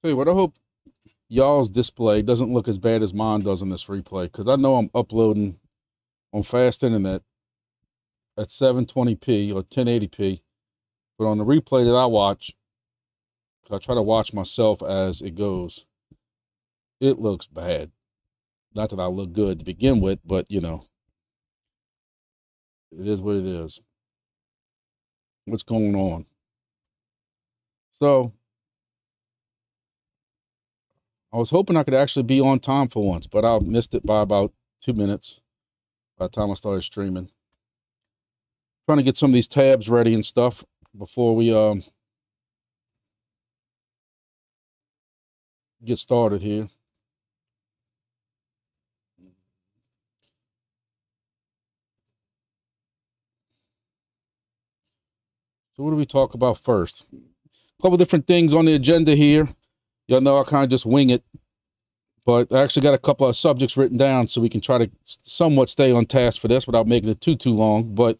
Tell you what, I hope y'all's display doesn't look as bad as mine does in this replay, because I know I'm uploading on fast internet at 720p or 1080p, but on the replay that I watch, I try to watch myself as it goes, it looks bad. Not that I look good to begin with, but you know, it is what it is. What's going on? So I was hoping I could actually be on time for once, but I missed it by about 2 minutes by the time I started streaming. Trying to get some of these tabs ready and stuff before we get started here. So what do we talk about first? A couple different things on the agenda here. Y'all know I kind of just wing it, but I actually got a couple of subjects written down so we can try to somewhat stay on task for this without making it too long. But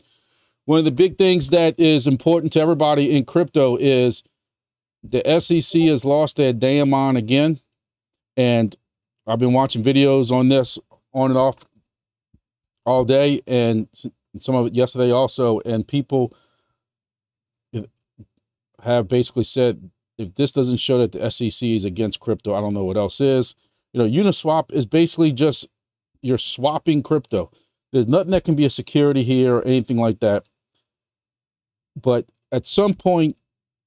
one of the big things that is important to everybody in crypto is the SEC has lost their damn mind again. And I've been watching videos on this on and off all day, and some of it yesterday also, and people have basically said, if this doesn't show that the SEC is against crypto, I don't know what else is. You know, Uniswap is basically just, you're swapping crypto. There's nothing that can be a security here or anything like that. But at some point,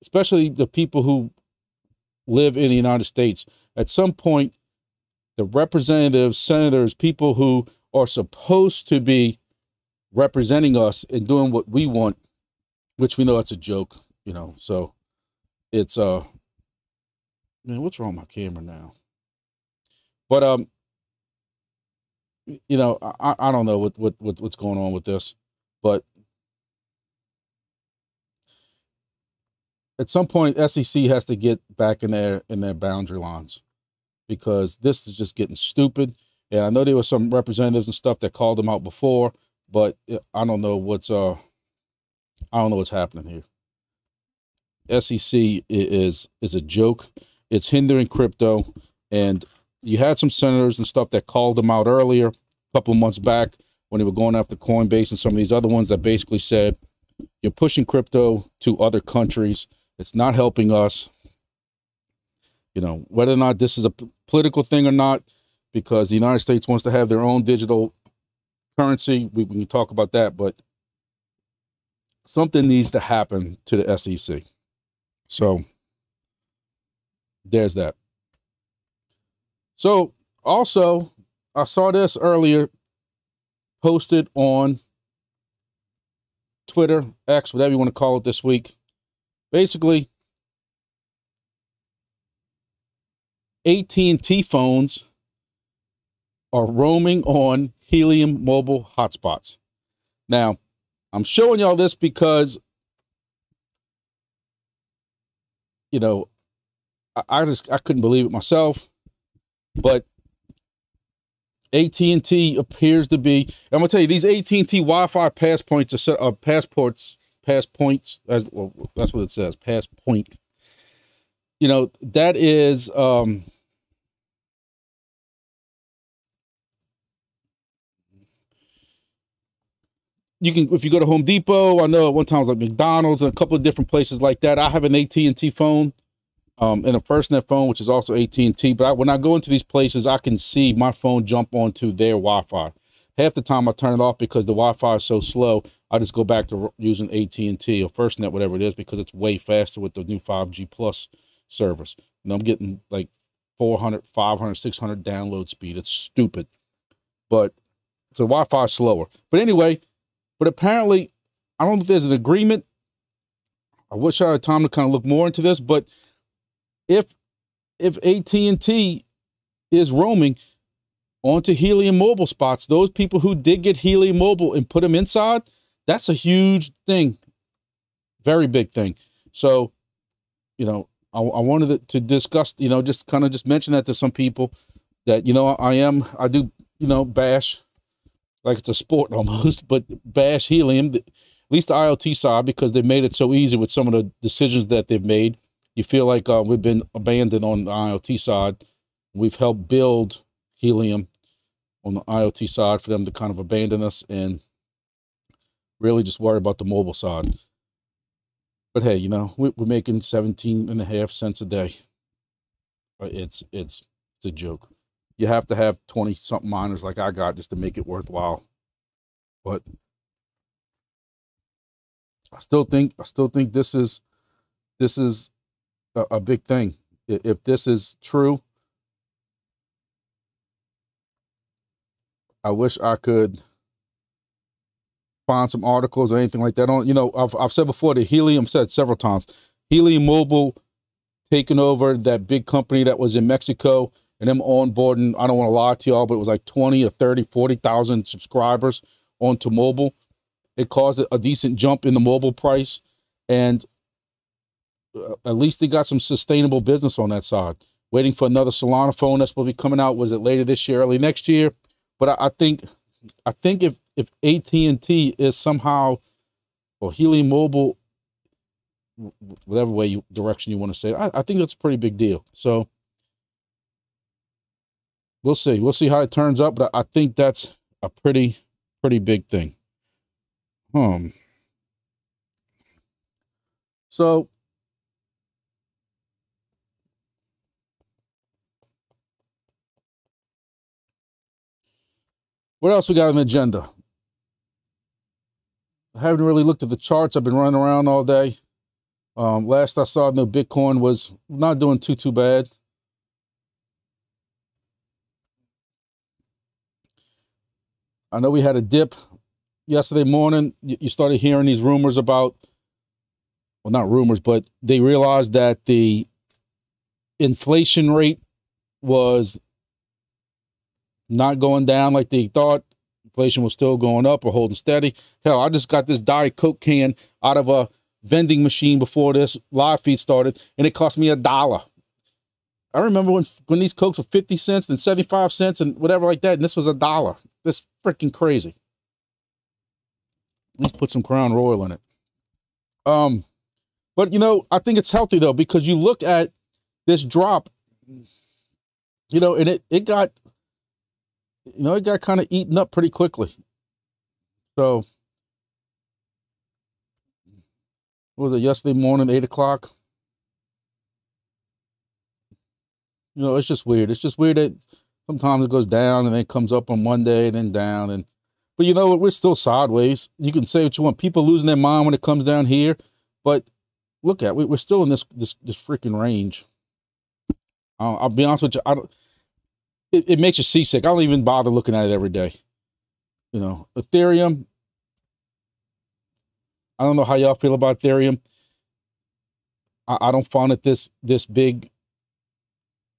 especially the people who live in the United States, at some point, the representatives, senators, people who are supposed to be representing us and doing what we want, which we know it's a joke, you know, so it's, man, what's wrong with my camera now? But, you know, I don't know what's going on with this, but at some point, SEC has to get back in their boundary lines, because this is just getting stupid. And I know there were some representatives and stuff that called them out before, but I don't know what's happening here. SEC is a joke. It's hindering crypto, and you had some senators and stuff that called them out earlier, a couple of months back, when they were going after Coinbase and some of these other ones that basically said, you're pushing crypto to other countries. It's not helping us. You know, whether or not this is a political thing or not, because the United States wants to have their own digital currency, we can talk about that, but something needs to happen to the SEC. So there's that. So also, I saw this earlier posted on Twitter, X, whatever you want to call it this week. Basically, AT&T phones are roaming on helium mobile hotspots. Now, I'm showing y'all this because, you know, I couldn't believe it myself, but AT&T appears to be, I'm gonna tell you, these AT&T Wi-Fi passports are passports, as well, that's what it says, passport. You know, that is, you can, if you go to Home Depot, I know at one time it was like McDonald's and a couple of different places like that. I have an AT&T phone, and a FirstNet phone, which is also AT&T. But when I go into these places, I can see my phone jump onto their Wi-Fi. Half the time I turn it off because the Wi-Fi is so slow. I just go back to using AT&T or FirstNet, whatever it is, because it's way faster with the new 5G Plus service. And I'm getting like 400, 500, 600 download speed. It's stupid. But so Wi-Fi is slower. But anyway, but apparently, I don't know if there's an agreement. I wish I had time to kind of look more into this, but if AT&T is roaming onto helium mobile spots, those people who did get helium mobile and put them inside, that's a huge thing. Very big thing. So, you know, I wanted to discuss, you know, just kind of just mention that to some people that, you know, I do, you know, bash, like it's a sport almost, but bash helium, at least the IoT side, because they've made it so easy with some of the decisions that they've made. you feel like we've been abandoned on the IoT side. We've helped build Helium on the IoT side for them to kind of abandon us and really just worry about the mobile side. But hey, you know, we're making 17.5 cents a day. It's a joke. You have to have 20 something miners like I got just to make it worthwhile. But I still think this is a big thing. If this is true, I wish I could find some articles or anything like that on. You know, I've said before, the Helium, said several times, Helium Mobile taking over that big company that was in Mexico and them onboarding, I don't want to lie to y'all, but it was like 20 or 30, 40,000 subscribers onto mobile. It caused a decent jump in the mobile price, and at least they got some sustainable business on that side. Waiting for another Solana phone that's supposed to be coming out. Was it later this year, early next year? But I think if AT&T is somehow, or Helium Mobile, whatever direction you want to say it, I think that's a pretty big deal. So we'll see. We'll see how it turns out, but I think that's a pretty big thing. So what else we got on the agenda? I haven't really looked at the charts. I've been running around all day. Last I saw, no, Bitcoin was not doing too bad. I know we had a dip yesterday morning. You started hearing these rumors about, well, not rumors, but they realized that the inflation rate was not going down like they thought. Inflation was still going up or holding steady. Hell, I just got this Diet Coke can out of a vending machine before this live feed started, and it cost me $1. I remember when these Cokes were 50 cents, then 75 cents, and whatever like that, and this was $1. This freaking crazy. At least put some Crown Royal in it. But you know, I think it's healthy though, because you look at this drop, you know, and it got, you know, it got kind of eaten up pretty quickly. So what was it, yesterday morning, 8 o'clock? You know, it's just weird. It's just weird that sometimes it goes down and then it comes up on one day and then down. But you know what? We're still sideways. You can say what you want. People losing their mind when it comes down here, but look at, we're still in this freaking range. I'll be honest with you. It makes you seasick. I don't even bother looking at it every day. You know, Ethereum. I don't know how y'all feel about Ethereum. I don't find it this big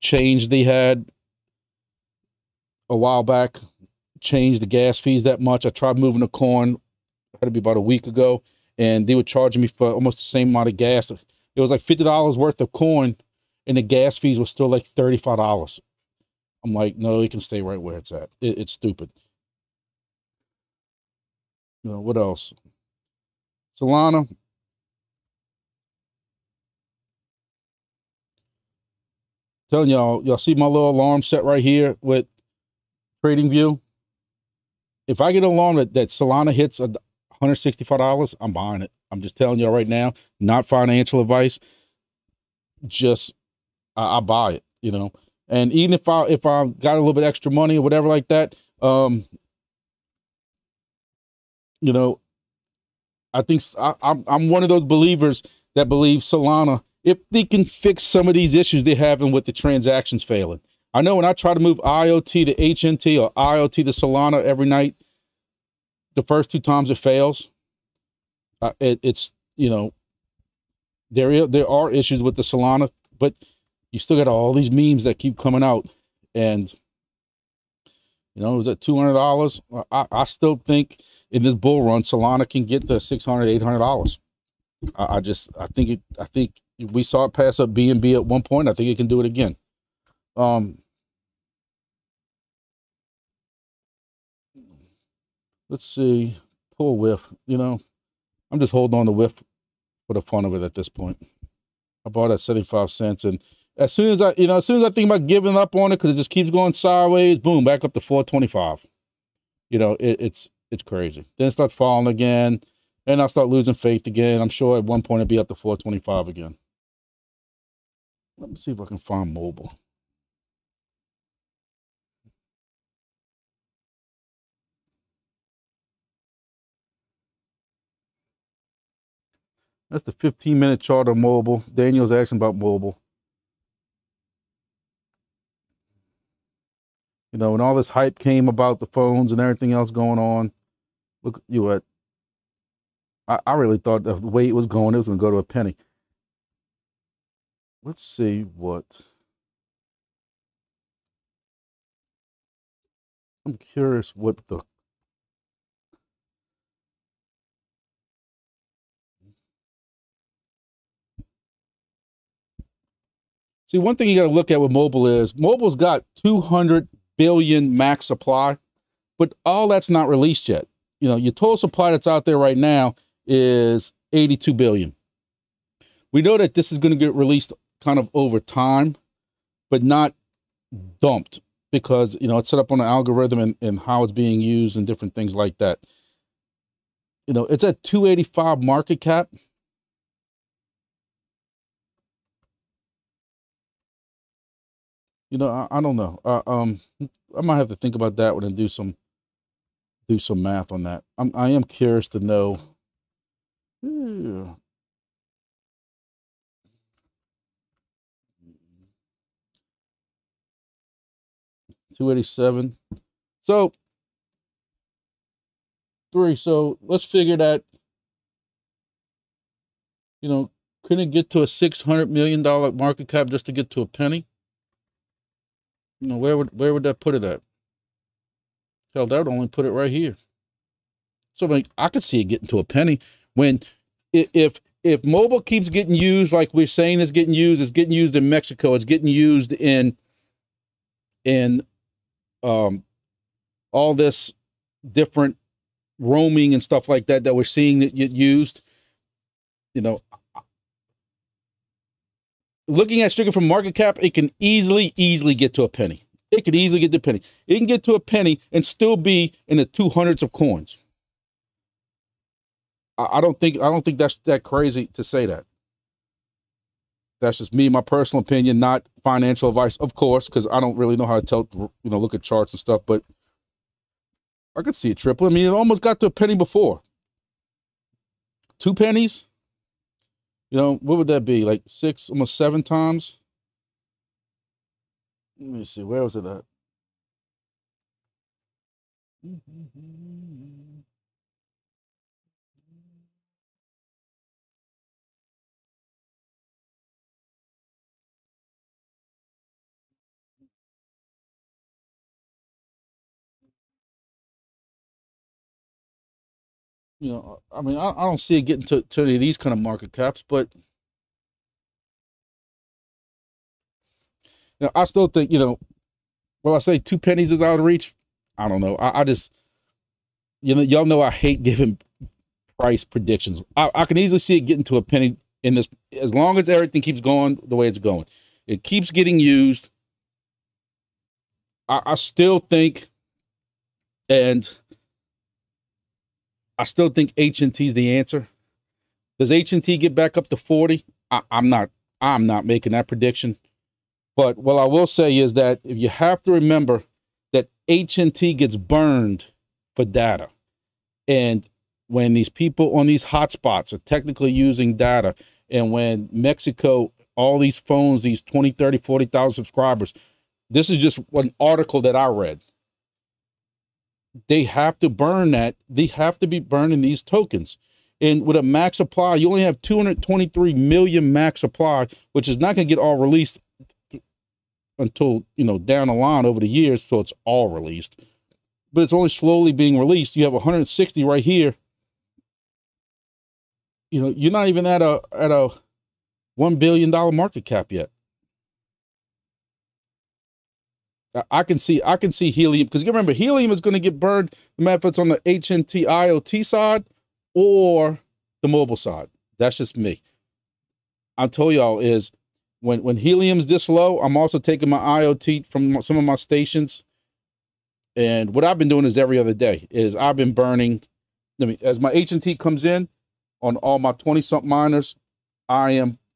change they had a while back, changed the gas fees that much. I tried moving a coin, had to be about a week ago, and they were charging me for almost the same amount of gas. It was like $50 worth of coin, and the gas fees were still like $35. I'm like, no, it can stay right where it's at. It's stupid. You know, what else? Solana. Telling y'all see my little alarm set right here with TradingView. If I get an alarm that Solana hits $165, I'm buying it. I'm just telling y'all right now, not financial advice. Just I buy it, you know. And even if I got a little bit extra money or whatever like that, you know, I think I'm one of those believers that believe Solana, if they can fix some of these issues they're having with the transactions failing. I know when I try to move IoT to HNT or IoT to Solana every night, the first 2 times it fails. It's, you know, there are issues with the Solana, but you still got all these memes that keep coming out, and you know, it was at $200. I still think in this bull run, Solana can get to $600, $800. I think we saw it pass up BNB at one point. I think it can do it again. Let's see, pull whiff. You know, I'm just holding on to whiff for the fun of it at this point. I bought at 75 cents. And as soon as I think about giving up on it, because it just keeps going sideways, boom, back up to 4.25. You know, it's crazy. Then it starts falling again, and I'll start losing faith again. I'm sure at one point it'll be up to 4.25 again. Let me see if I can find mobile. That's the 15-minute chart on mobile. Daniel's asking about mobile. You know, when all this hype came about the phones and everything else going on, look, I really thought the way it was going to go to a penny. Let's see what. I'm curious what the. See, one thing you got to look at with mobile is mobile's got 200 billion max supply, but all that's not released yet. You know, your total supply that's out there right now is 82 billion. We know that this is going to get released kind of over time, but not dumped, because, you know, it's set up on an algorithm and how it's being used and different things like that. You know, it's at 285 market cap. You know, I don't know. I might have to think about that one and do some math on that. I am curious to know. Yeah. 287. So let's figure that, you know, couldn't it get to a $600 million market cap just to get to a penny? You know, where would that put it at? Hell, that would only put it right here. So, I mean, I could see it getting to a penny when, if mobile keeps getting used like we're saying it's getting used in Mexico, it's getting used in all this different roaming and stuff like that we're seeing that get used. You know, looking at strictly from market cap, it can easily get to a penny. It can easily get to a penny. It can get to a penny and still be in the 200s of coins. I don't think that's that crazy to say that. That's just me, my personal opinion, not financial advice, of course, because I don't really know how to tell, you know, look at charts and stuff, but I could see it triple. I mean, it almost got to a penny before. 2 pennies? You know, what would that be? Like 6, almost 7 times? Let me see, where was it at? You know, I mean, I don't see it getting to any of these kind of market caps, but you know, I still think, you know, well, I say 2 pennies is out of reach. I don't know. I just, you know, y'all know I hate giving price predictions. I can easily see it getting to a penny in this, as long as everything keeps going the way it's going. It keeps getting used. I still think, and I still think H&T is the answer. Does H&T get back up to 40? I'm not making that prediction. But what I will say is that if you have to remember that H&T gets burned for data. And when these people on these hotspots are technically using data, and when Mexico, all these phones, these 20, 30, 40,000 subscribers, this is just one article that I read. They have to burn that. They have to be burning these tokens. And with a max supply, you only have 223 million max supply, which is not going to get all released until, you know, down the line over the years, so it's all released. But it's only slowly being released. You have 160 right here. You know, you're not even at a $1 billion market cap yet. I can see helium, because you remember helium is going to get burned no matter if it's on the H&T IoT side or the mobile side. That's just me. I told y'all is when helium's this low, I'm also taking my IoT from some of my stations. And what I've been doing is every other day is I've been burning. I mean, as my H&T comes in on all my 20-something miners,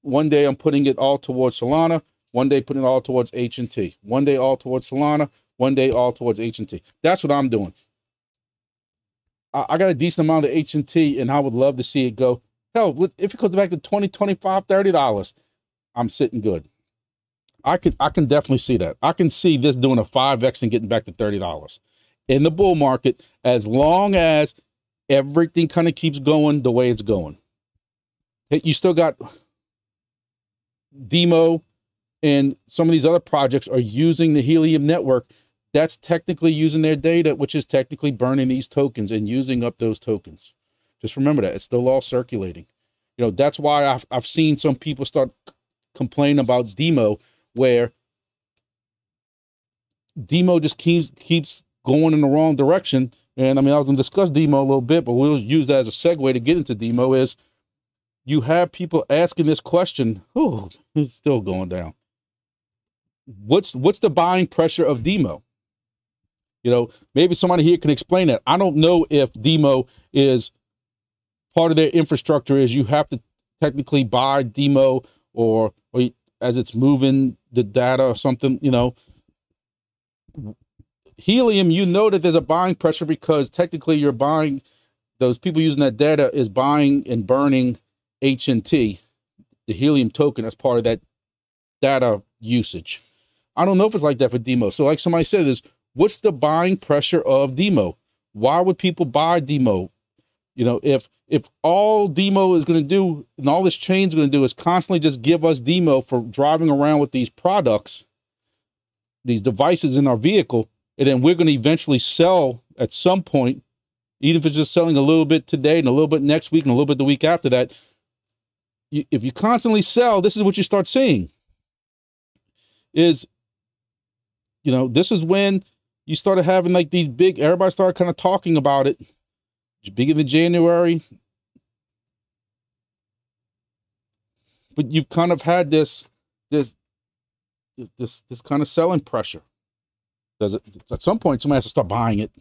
one day I'm putting it all towards Solana, one day putting it all towards H&T, one day all towards Solana, one day all towards H&T. That's what I'm doing. I got a decent amount of H&T, and I would love to see it go. Hell, if it goes back to $20, $25, $30, I'm sitting good. I can definitely see that. I can see this doing a 5X and getting back to $30 in the bull market, as long as everything kind of keeps going the way it's going. You still got Demo and some of these other projects are using the Helium network. That's technically using their data, which is technically burning these tokens and using up those tokens. Just remember that it's still all circulating. You know, that's why I've seen some people start complaining about Demo, where Demo just keeps going in the wrong direction. And I mean, I was going to discuss Demo a little bit, but we'll use that as a segue to get into Demo. Is you have people asking this question, oh, it's still going down. What's the buying pressure of Demo? You know, maybe somebody here can explain that. I don't know if Demo is part of their infrastructure is you have to technically buy Demo or as it's moving the data or something, you know. Helium, you know that there's a buying pressure because technically you're buying, those people using that data is buying and burning H&T, the Helium token, as part of that data usage. I don't know if it's like that for Demo. So like somebody said, what's the buying pressure of Demo? Why would people buy Demo? You know, if all Demo is going to do and all this chain's going to do is constantly just give us Demo for driving around with these products, these devices in our vehicle, and then we're going to eventually sell at some point, even if it's just selling a little bit today and a little bit next week and a little bit the week after that. If you constantly sell, this is what you start seeing. Is, you know, this is when you started having like these big, everybody started kind of talking about it. Beginning of January. But you've kind of had this kind of selling pressure. Does it at some point somebody has to start buying it?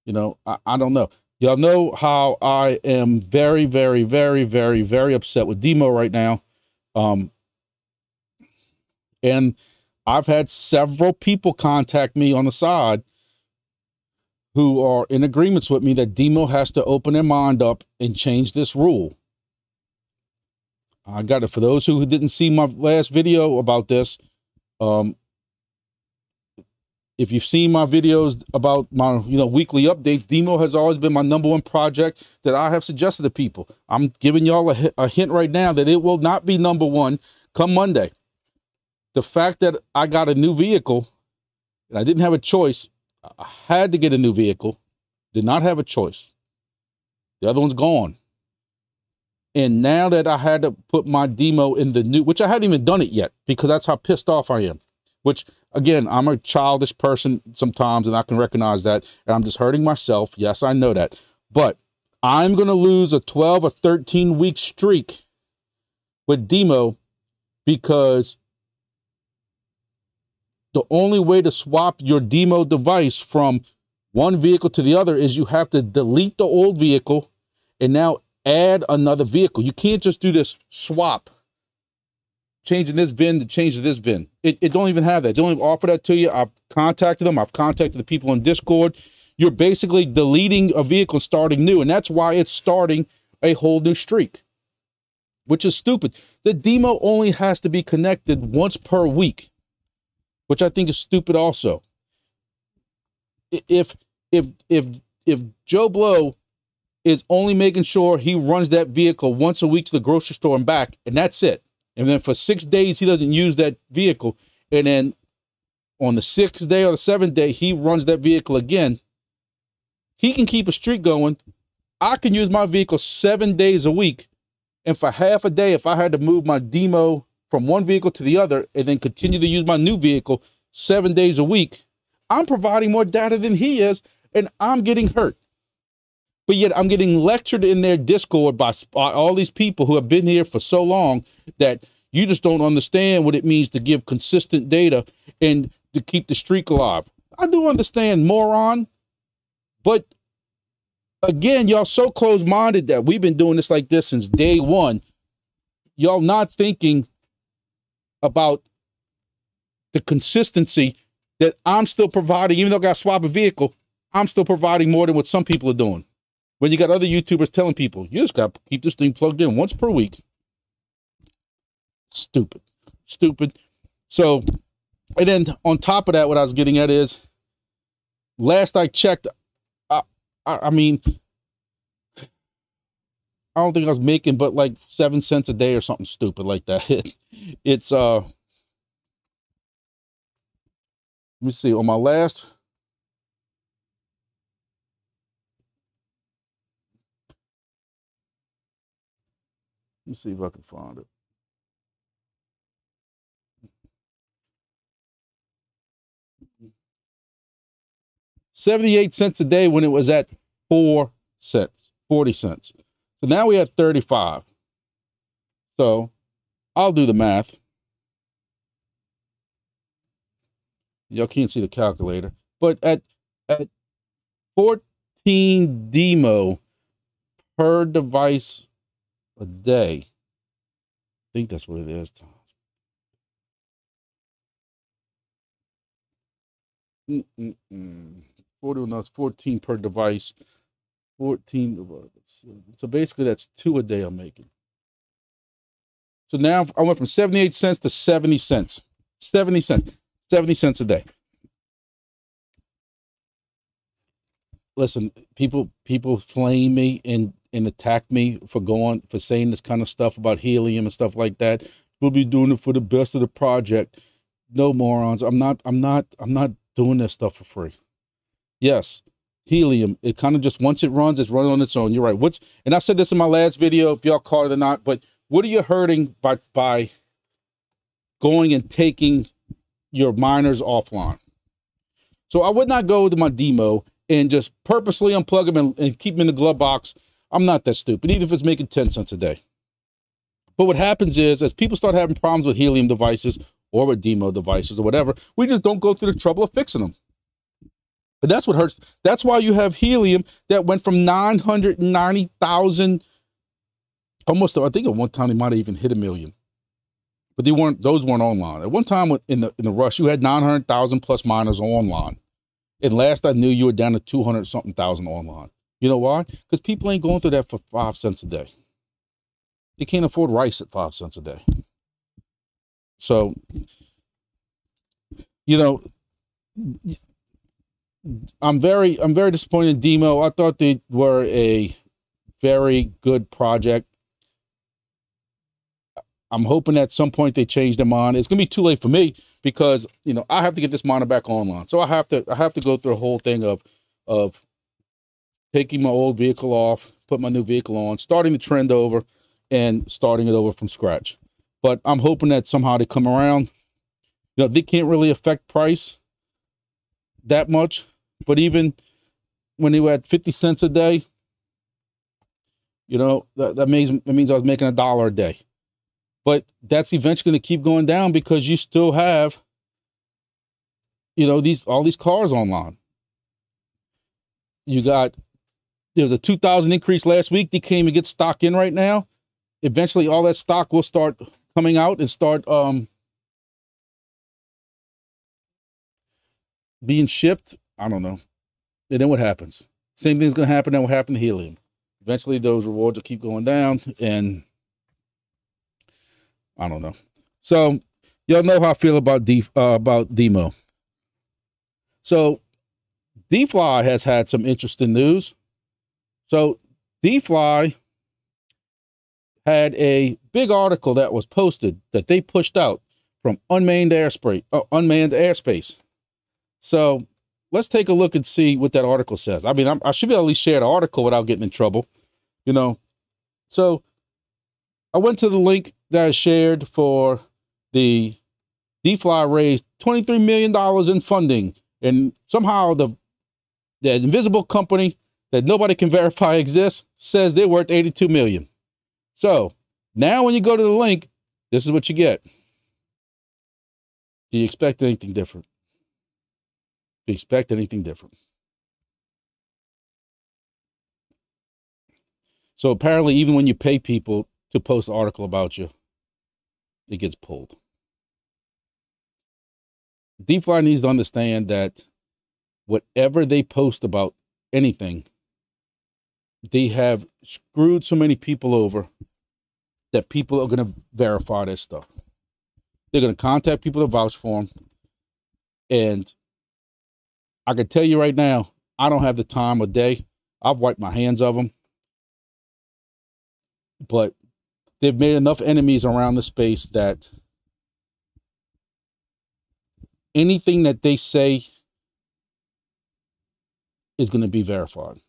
You know, I don't know. Y'all know how I am very, very, very, very, very upset with Demo right now. And I've had several people contact me on the side who are in agreements with me that Demo has to open their mind up and change this rule. I got it. For those who didn't see my last video about this, if you've seen my videos about my, weekly updates, Demo has always been my #1 project that I have suggested to people. I'm giving y'all a hint right now that it will not be #1 come Monday. The fact that I got a new vehicle and I didn't have a choice, I had to get a new vehicle, did not have a choice. The other one's gone. And now that I had to put my Demo in the new, which I hadn't even done it yet because that's how pissed off I am. Which, again, I'm a childish person sometimes and I can recognize that. And I'm just hurting myself. Yes, I know that. But I'm going to lose a 12 or 13 week streak with Demo because the only way to swap your Demo device from one vehicle to the other is you have to delete the old vehicle and now add another vehicle. You can't just do this swap, changing this VIN to change to this VIN. It don't even have that. They don't even offer that to you. I've contacted them. I've contacted the people on Discord. You're basically deleting a vehicle, starting new, and that's why it's starting a whole new streak, which is stupid. The Demo only has to be connected once per week, which I think is stupid also. If Joe Blow is only making sure he runs that vehicle once a week to the grocery store and back, and that's it. And then for 6 days, he doesn't use that vehicle. And then on the 6th day or the 7th day, he runs that vehicle again. He can keep a streak going. I can use my vehicle 7 days a week. And for half a day, if I had to move my Demo from one vehicle to the other and then continue to use my new vehicle 7 days a week, I'm providing more data than he is, and I'm getting hurt. But yet I'm getting lectured in their Discord by all these people who have been here for so long that you just don't understand what it means to give consistent data and to keep the streak alive. I do understand, moron. But again, y'all so close-minded that we've been doing this like this since day one. Y'all not thinking about the consistency that I'm still providing. Even though I got to swap a vehicle, I'm still providing more than what some people are doing. When you got other YouTubers telling people, you just got to keep this thing plugged in once per week. Stupid. So, and then on top of that, what I was getting at is, last I checked, I mean, I don't think I was making but like 7 cents a day or something stupid like that. It's, let me see, on my last, let me see if I can find it. 78 cents a day when it was at 4 cents, 40 cents. So now we have 35. So I'll do the math. Y'all can't see the calculator, but at 14 demo per device a day, I think that's what it is. 40, no, it's 14 per device. 14. So basically that's 2 a day I'm making. So now I went from 78 cents to 70 cents. 70 cents. 70 cents a day. Listen, people flame me and attack me for saying this kind of stuff about helium and stuff like that. We'll be doing it for the best of the project. No, morons. I'm not doing this stuff for free. Yes, helium, it kind of just, once it runs, it's running on its own. You're right. And I said this in my last video, if y'all caught it or not, but what are you hurting by going and taking your miners offline? So I would not go to my demo and just purposely unplug them and keep them in the glove box. I'm not that stupid, even if it's making 10 cents a day. But what happens is, as people start having problems with helium devices or with demo devices or whatever, we just don't go through the trouble of fixing them. And that's what hurts. That's why you have helium that went from 990,000, almost, I think at one time they might have even hit 1 million. But those weren't online. At one time in the rush, you had 900,000 plus miners online. And last I knew, you were down to 200 something thousand online. You know why? Because people ain't going through that for 5 cents a day. They can't afford rice at 5 cents a day. So, you know, I'm very disappointed in Demo. I thought they were a very good project. I'm hoping at some point they change their mind. It's gonna be too late for me because, you know, I have to get this monitor back online. So I have to go through a whole thing of taking my old vehicle off, put my new vehicle on, starting the trend over, and starting it over from scratch. But I'm hoping that somehow they come around. You know, they can't really affect price that much. But even when they were at 50 cents a day, you know, that means I was making $1 a day. But that's eventually going to keep going down because you still have, you know, all these cars online. There was a 2,000 increase last week. They can't even get stock in right now. Eventually, all that stock will start coming out and start being shipped. I don't know. And then what happens? Same thing's going to happen that will happen to helium. Eventually, those rewards will keep going down, and I don't know. So, y'all know how I feel about Demo. So, DeFly has had some interesting news. So, DeFly had a big article that was posted that they pushed out from unmanned airspace. So, let's take a look and see what that article says. I mean, I should be able to at least share the article without getting in trouble, you know. So, I went to the link that I shared for the DeFly raised $23 million in funding. And somehow the invisible company that nobody can verify exists says they're worth 82 million. So now when you go to the link, this is what you get. Do you expect anything different? Do you expect anything different? So apparently, even when you pay people to post an article about you, it gets pulled. DeFi needs to understand that whatever they post about anything, they have screwed so many people over that people are going to verify this stuff. They're going to contact people to vouch for them. And I can tell you right now, I don't have the time of day. I've wiped my hands of them. But they've made enough enemies around the space that anything that they say is going to be verified.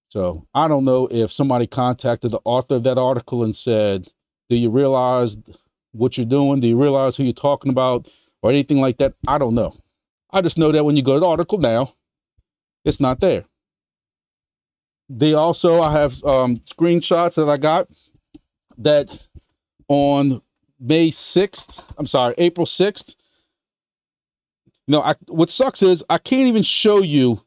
So I don't know if somebody contacted the author of that article and said, do you realize what you're doing? Do you realize who you're talking about? Or anything like that? I don't know. I just know that when you go to the article now, it's not there. They also, I have screenshots that I got that on April 6th. What sucks is I can't even show you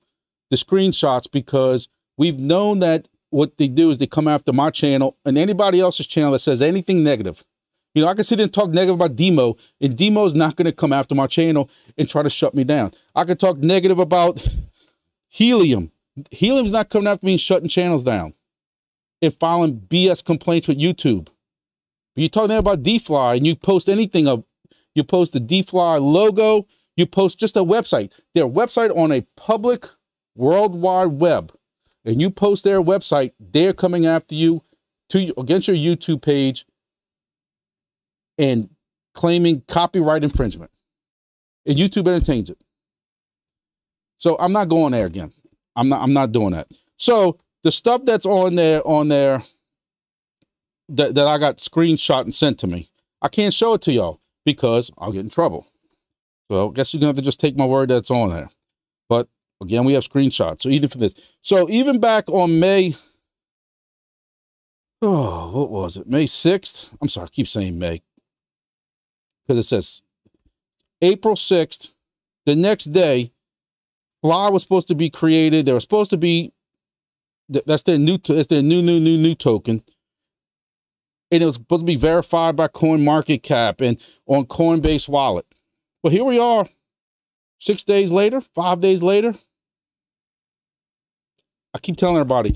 the screenshots because we've known that what they do is they come after my channel and anybody else's channel that says anything negative. I can sit there and talk negative about Demo, and Demo's not going to come after my channel and try to shut me down. I could talk negative about Helium. Helium's not coming after me and shutting channels down and filing BS complaints with YouTube. But you talk about DeFly and you post anything of, you post the DeFly logo, you post just a website, their website on a public worldwide web, and you post their website, they're coming after you against your YouTube page and claiming copyright infringement. And YouTube entertains it. So I'm not going there again. I'm not doing that. So the stuff that's on there that I got screenshot and sent to me, I can't show it to y'all because I'll get in trouble. So I guess you're gonna have to just take my word that's on there. But again, we have screenshots. So even for this. So even back on what was it? May 6th? I'm sorry, I keep saying May. Because it says April 6th, the next day, Fly was supposed to be created. They were supposed to be, that's their new token. And it was supposed to be verified by CoinMarketCap and on Coinbase wallet. Well, here we are 6 days later, 5 days later. I keep telling everybody,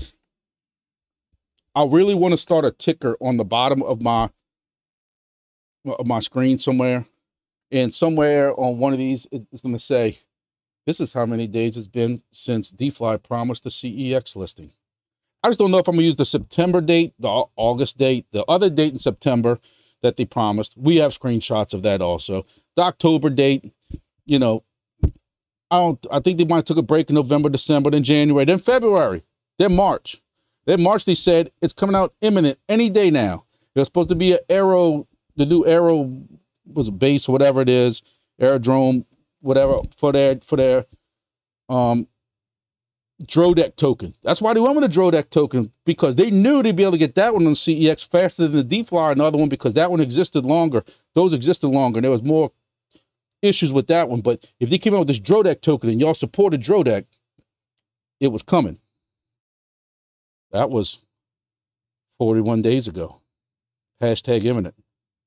I really want to start a ticker on the bottom of my screen somewhere, and somewhere on one of these it's going to say this is how many days it's been since DeFly promised the CEX listing. I just don't know if I'm gonna use the September date, the August date, the other date in September that they promised. We have screenshots of that also. The October date, I think they might have took a break in November, December, then January, then February, then March. Then March they said it's coming out imminent any day now. It was supposed to be an Aero, the new Aero was a base or whatever it is, aerodrome, whatever, for their Drodec token. That's why they went with the Drodec token, because they knew they'd be able to get that one on CEX faster than the DeFly and the other one, because that one existed longer. Those existed longer, and there was more issues with that one. But if they came out with this Drodec token and y'all supported Drodec, it was coming. That was 41 days ago. Hashtag imminent.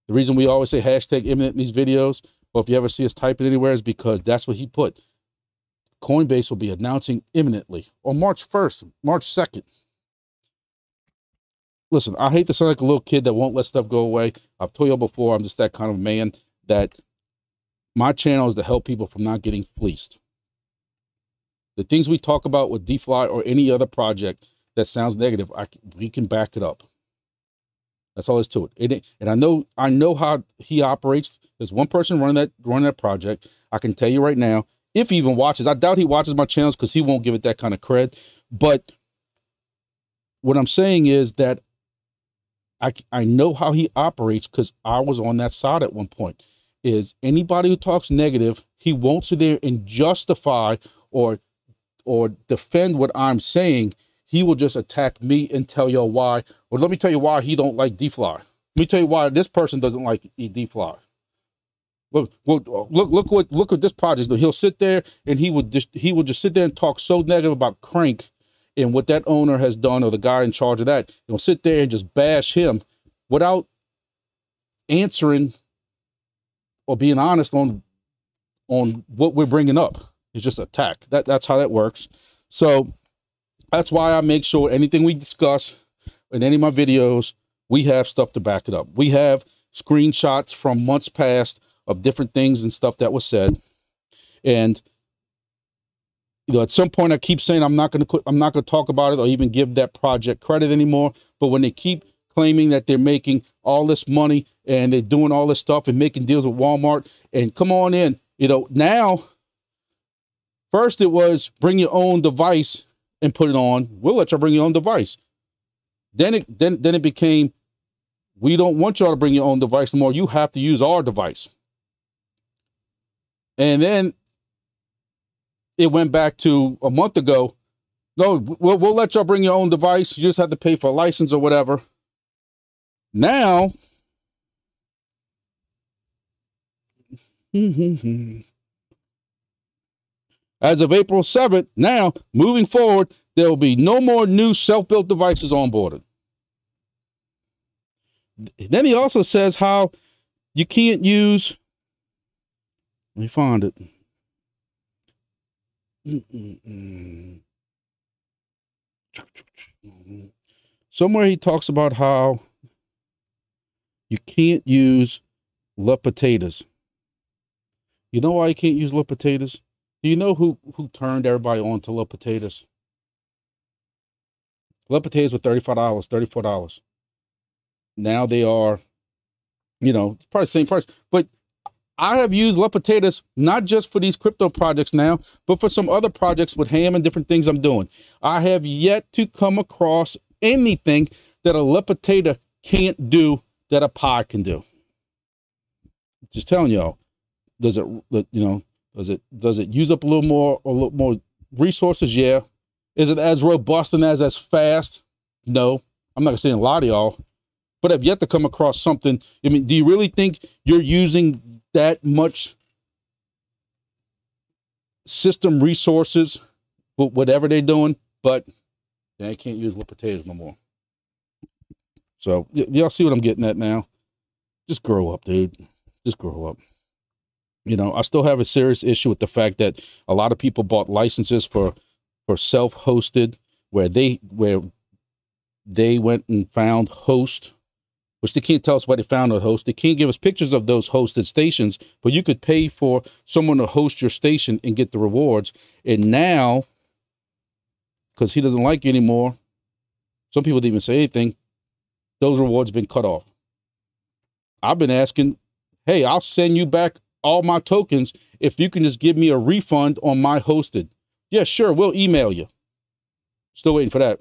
The reason we always say hashtag imminent in these videos, or if you ever see us type it anywhere, is because that's what he put. Coinbase will be announcing imminently on March 1st, March 2nd. Listen, I hate to sound like a little kid that won't let stuff go away. I've told you before, I'm just that kind of man that my channel is to help people from not getting fleeced. The things we talk about with DeFly or any other project that sounds negative, we can back it up. That's all there's to it. And I know how he operates. There's one person running that project. I can tell you right now, if he even watches, I doubt he watches my channels because he won't give it that kind of cred. But what I'm saying is that I know how he operates because I was on that side at one point. Is anybody who talks negative, he won't sit there and justify or or defend what I'm saying, he will just attack me and tell y'all why. Or let me tell you why he don't like DeFly. Let me tell you why this person doesn't like DeFly. Look at this project. He'll sit there and he will just sit there and talk so negative about Crank and what that owner has done, or the guy in charge of that. He'll sit there and just bash him without answering or being honest on what we're bringing up. It's just attack. That's how that works. So that's why I make sure anything we discuss in any of my videos, we have stuff to back it up. We have screenshots from months past of different things and stuff that was said. And at some point I keep saying I'm not going to talk about it or even give that project credit anymore. But when they keep claiming that they're making all this money and they're doing all this stuff and making deals with Walmart, and come on in, now, first it was bring your own device and put it on. We'll let y'all bring your own device. Then it became, we don't want y'all to bring your own device anymore. You have to use our device. And then it went back to a month ago. No, we'll let y'all bring your own device. You just have to pay for a license or whatever. Now, as of April 7th, now, moving forward, there will be no more new self-built devices onboarded. Then he also says how you can't use, let me find it. Somewhere he talks about how you can't use Le Potatoes. You know why you can't use Le Potatoes? Do you know who turned everybody on to Le Potatoes? Le Potatoes were $35, $34. Now they are, probably the same price. But I have used Le Potatoes not just for these crypto projects now, but for some other projects with ham and different things I'm doing. I have yet to come across anything that a Le Potato can't do that a Pi can do. Just telling y'all, does it use up a little more resources? Yeah. Is it as robust and as fast? No. I'm not gonna say a lot of y'all, but I've yet to come across something. I mean, do you really think you're using that much system resources with whatever they're doing? But they can't use Le Potatoes no more. So y'all see what I'm getting at now? Just grow up, dude. Just grow up. I still have a serious issue with the fact that a lot of people bought licenses for self-hosted, where they went and found host, which they can't tell us why they found a host. They can't give us pictures of those hosted stations, but you could pay for someone to host your station and get the rewards. And now, because he doesn't like you anymore, some people didn't even say anything, those rewards have been cut off. I've been asking, hey, I'll send you back all my tokens if you can just give me a refund on my hosted. Yeah, sure, we'll email you. Still waiting for that.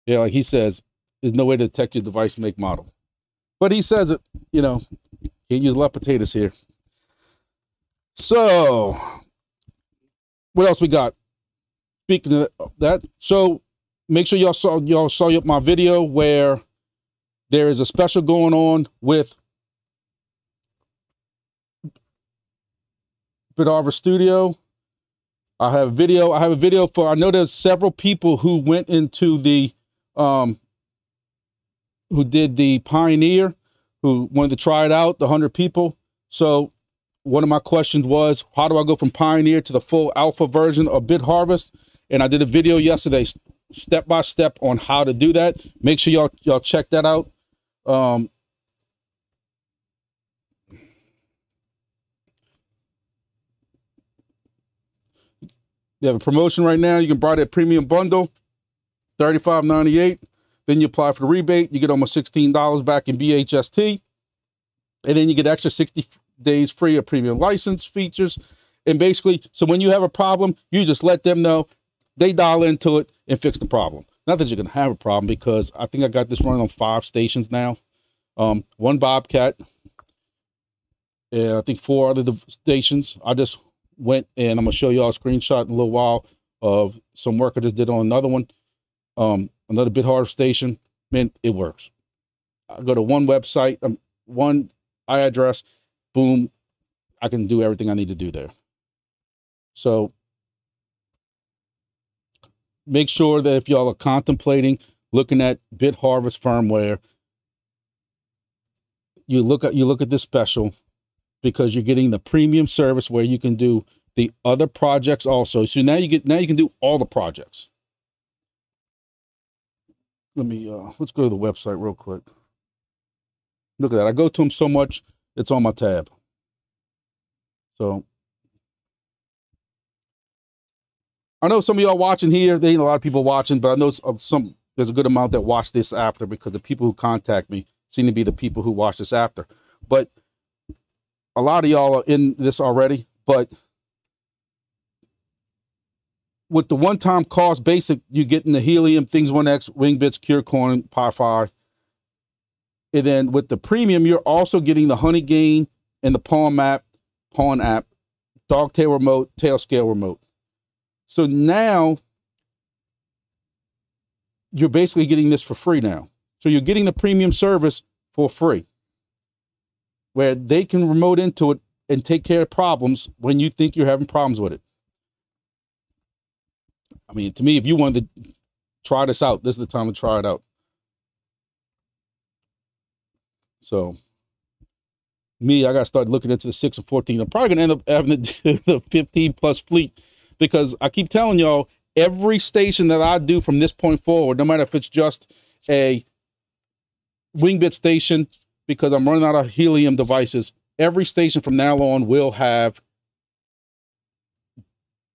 Yeah, like he says, there's no way to detect your device make model. But he says it, can't use Le Potatoes here. So, what else we got? Speaking of that, so make sure y'all saw my video where there is a special going on with Bitarbor Studio. I have a video for, I know there's several people who went into the, who did the Pioneer, who wanted to try it out, the 100 people. So one of my questions was, how do I go from Pioneer to the full alpha version of BitHarvest? And I did a video yesterday, step by step, on how to do that. Make sure y'all check that out. They have a promotion right now. You can buy that premium bundle, $35.98. Then you apply for the rebate. You get almost $16 back in BHST. And then you get extra 60 days free of premium license features. And basically, so when you have a problem, you just let them know. They dial into it and fix the problem. Not that you're gonna have a problem, because I think I got this running on 5 stations now. 1 Bobcat, and I think 4 other stations. I just went, and I'm gonna show y'all a screenshot in a little while of some work I just did on another one, another bit harvest station. Man, it works. I go to one website, one address, boom, I can do everything I need to do there. So make sure that if y'all are contemplating looking at bit harvest firmware, you look at this special, because you're getting the premium service where you can do the other projects also. So now you can do all the projects. Let me let's go to the website real quick. Look at that. I go to them so much, it's on my tab. So I know some of y'all watching here, there ain't a lot of people watching, but I know there's a good amount that watch this after, because the people who contact me seem to be the people who watch this after. But a lot of y'all are in this already, but with the one-time cost basic, you getting the Helium, Things 1X, Wingbits, CureCoin, Pi-Fi. And then with the premium, you're also getting the Honey Gain and the Pawn app, Dogtail remote, Tail Scale remote. So now you're basically getting this for free now. So you're getting the premium service for free, where they can remote into it and take care of problems when you think you're having problems with it. I mean, to me, if you wanted to try this out, this is the time to try it out. So me, I got to start looking into the 6 and 14. I'm probably going to end up having the 15 plus fleet, because I keep telling y'all, every station that I do from this point forward, no matter if it's just a Wingbit station, because I'm running out of Helium devices, every station from now on will have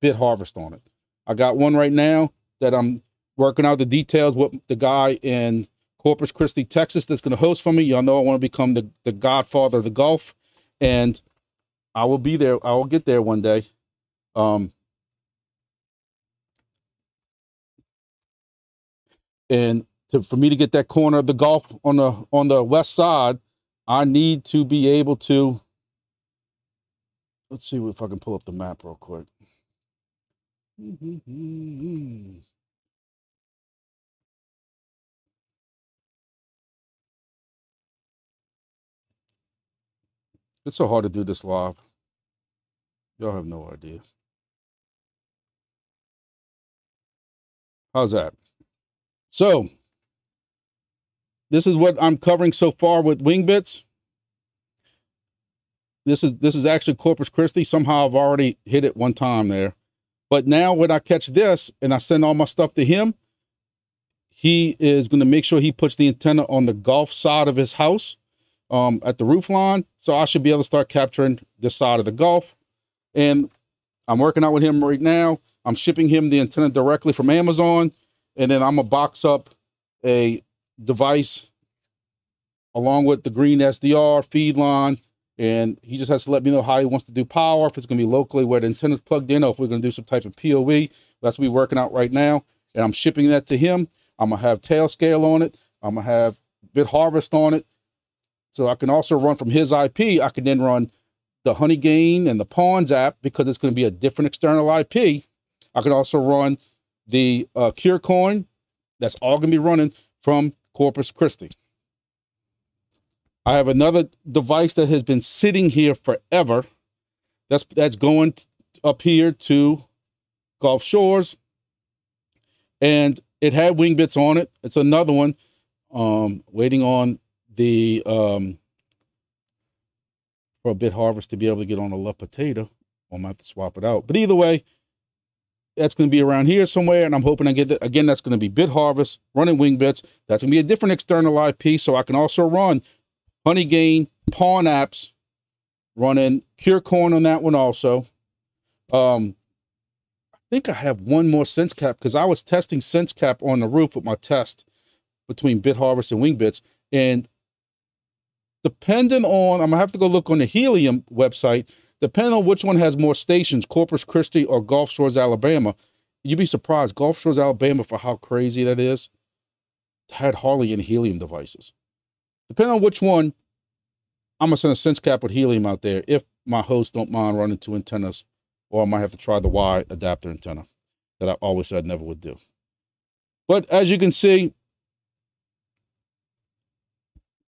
bit harvest on it. I got one right now that I'm working out the details with the guy in Corpus Christi, Texas, that's going to host for me. Y'all know I want to become the godfather of the Gulf, and I will be there. I will get there one day. And for me to get that corner of the Gulf on the west side, I need to be able to, let's see if I can pull up the map real quick. It's so hard to do this live. Y'all have no idea. How's that? So this is what I'm covering so far with Wingbits. This is actually Corpus Christi. Somehow I've already hit it one time there. But now when I catch this and I send all my stuff to him, he is going to make sure he puts the antenna on the Gulf side of his house, at the roof line. So I should be able to start capturing this side of the Gulf. And I'm working out with him right now. I'm shipping him the antenna directly from Amazon. And then I'm going to box up a device along with the green SDR feed line. And he just has to let me know how he wants to do power, if it's going to be locally where the antenna's plugged in, or if we're going to do some type of PoE. That's what we're working out right now. And I'm shipping that to him. I'm going to have tail scale on it. I'm going to have bit harvest on it. So I can also run from his IP. I can then run the Honey Gain and the Pawns app, because it's going to be a different external IP. I can also run the CureCoin. That's all going to be running from Corpus Christi. I have another device that has been sitting here forever. That's going up here to Gulf Shores, and it had Wingbits on it. It's another one, waiting on the for a bit harvest to be able to get on a La Potato. I might have to swap it out, but either way, that's going to be around here somewhere, and I'm hoping I get that. Again, that's going to be bit harvest running Wingbits. That's going to be a different external IP, so I can also run Honey Gain, Pawn apps, running CureCoin on that one also. I think I have one more sense cap, because I was testing sense cap on the roof with my test between bit harvest and Wingbits. And depending on, I'm going to have to go look on the Helium website, depending on which one has more stations, Corpus Christi or Gulf Shores, Alabama, you'd be surprised. Gulf Shores, Alabama, for how crazy that is, had hardly any helium devices. Depending on which one, I'm gonna send a sense cap with helium out there if my hosts don't mind running two antennas, or I might have to try the Y adapter antenna that I always said I never would do. But as you can see,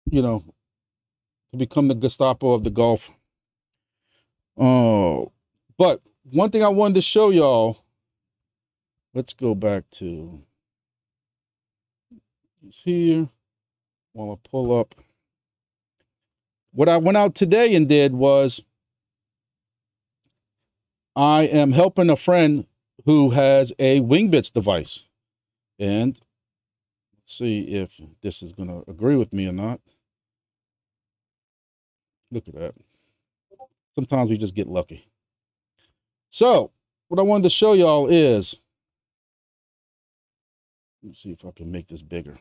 you know, to become the Gestapo of the Gulf. Oh, but one thing I wanted to show y'all, let's go back to here while I pull up. What I went out today and did was I am helping a friend who has a WingBits device. And let's see if this is going to agree with me or not. Look at that. Sometimes we just get lucky. So what I wanted to show y'all is, let's see if I can make this bigger.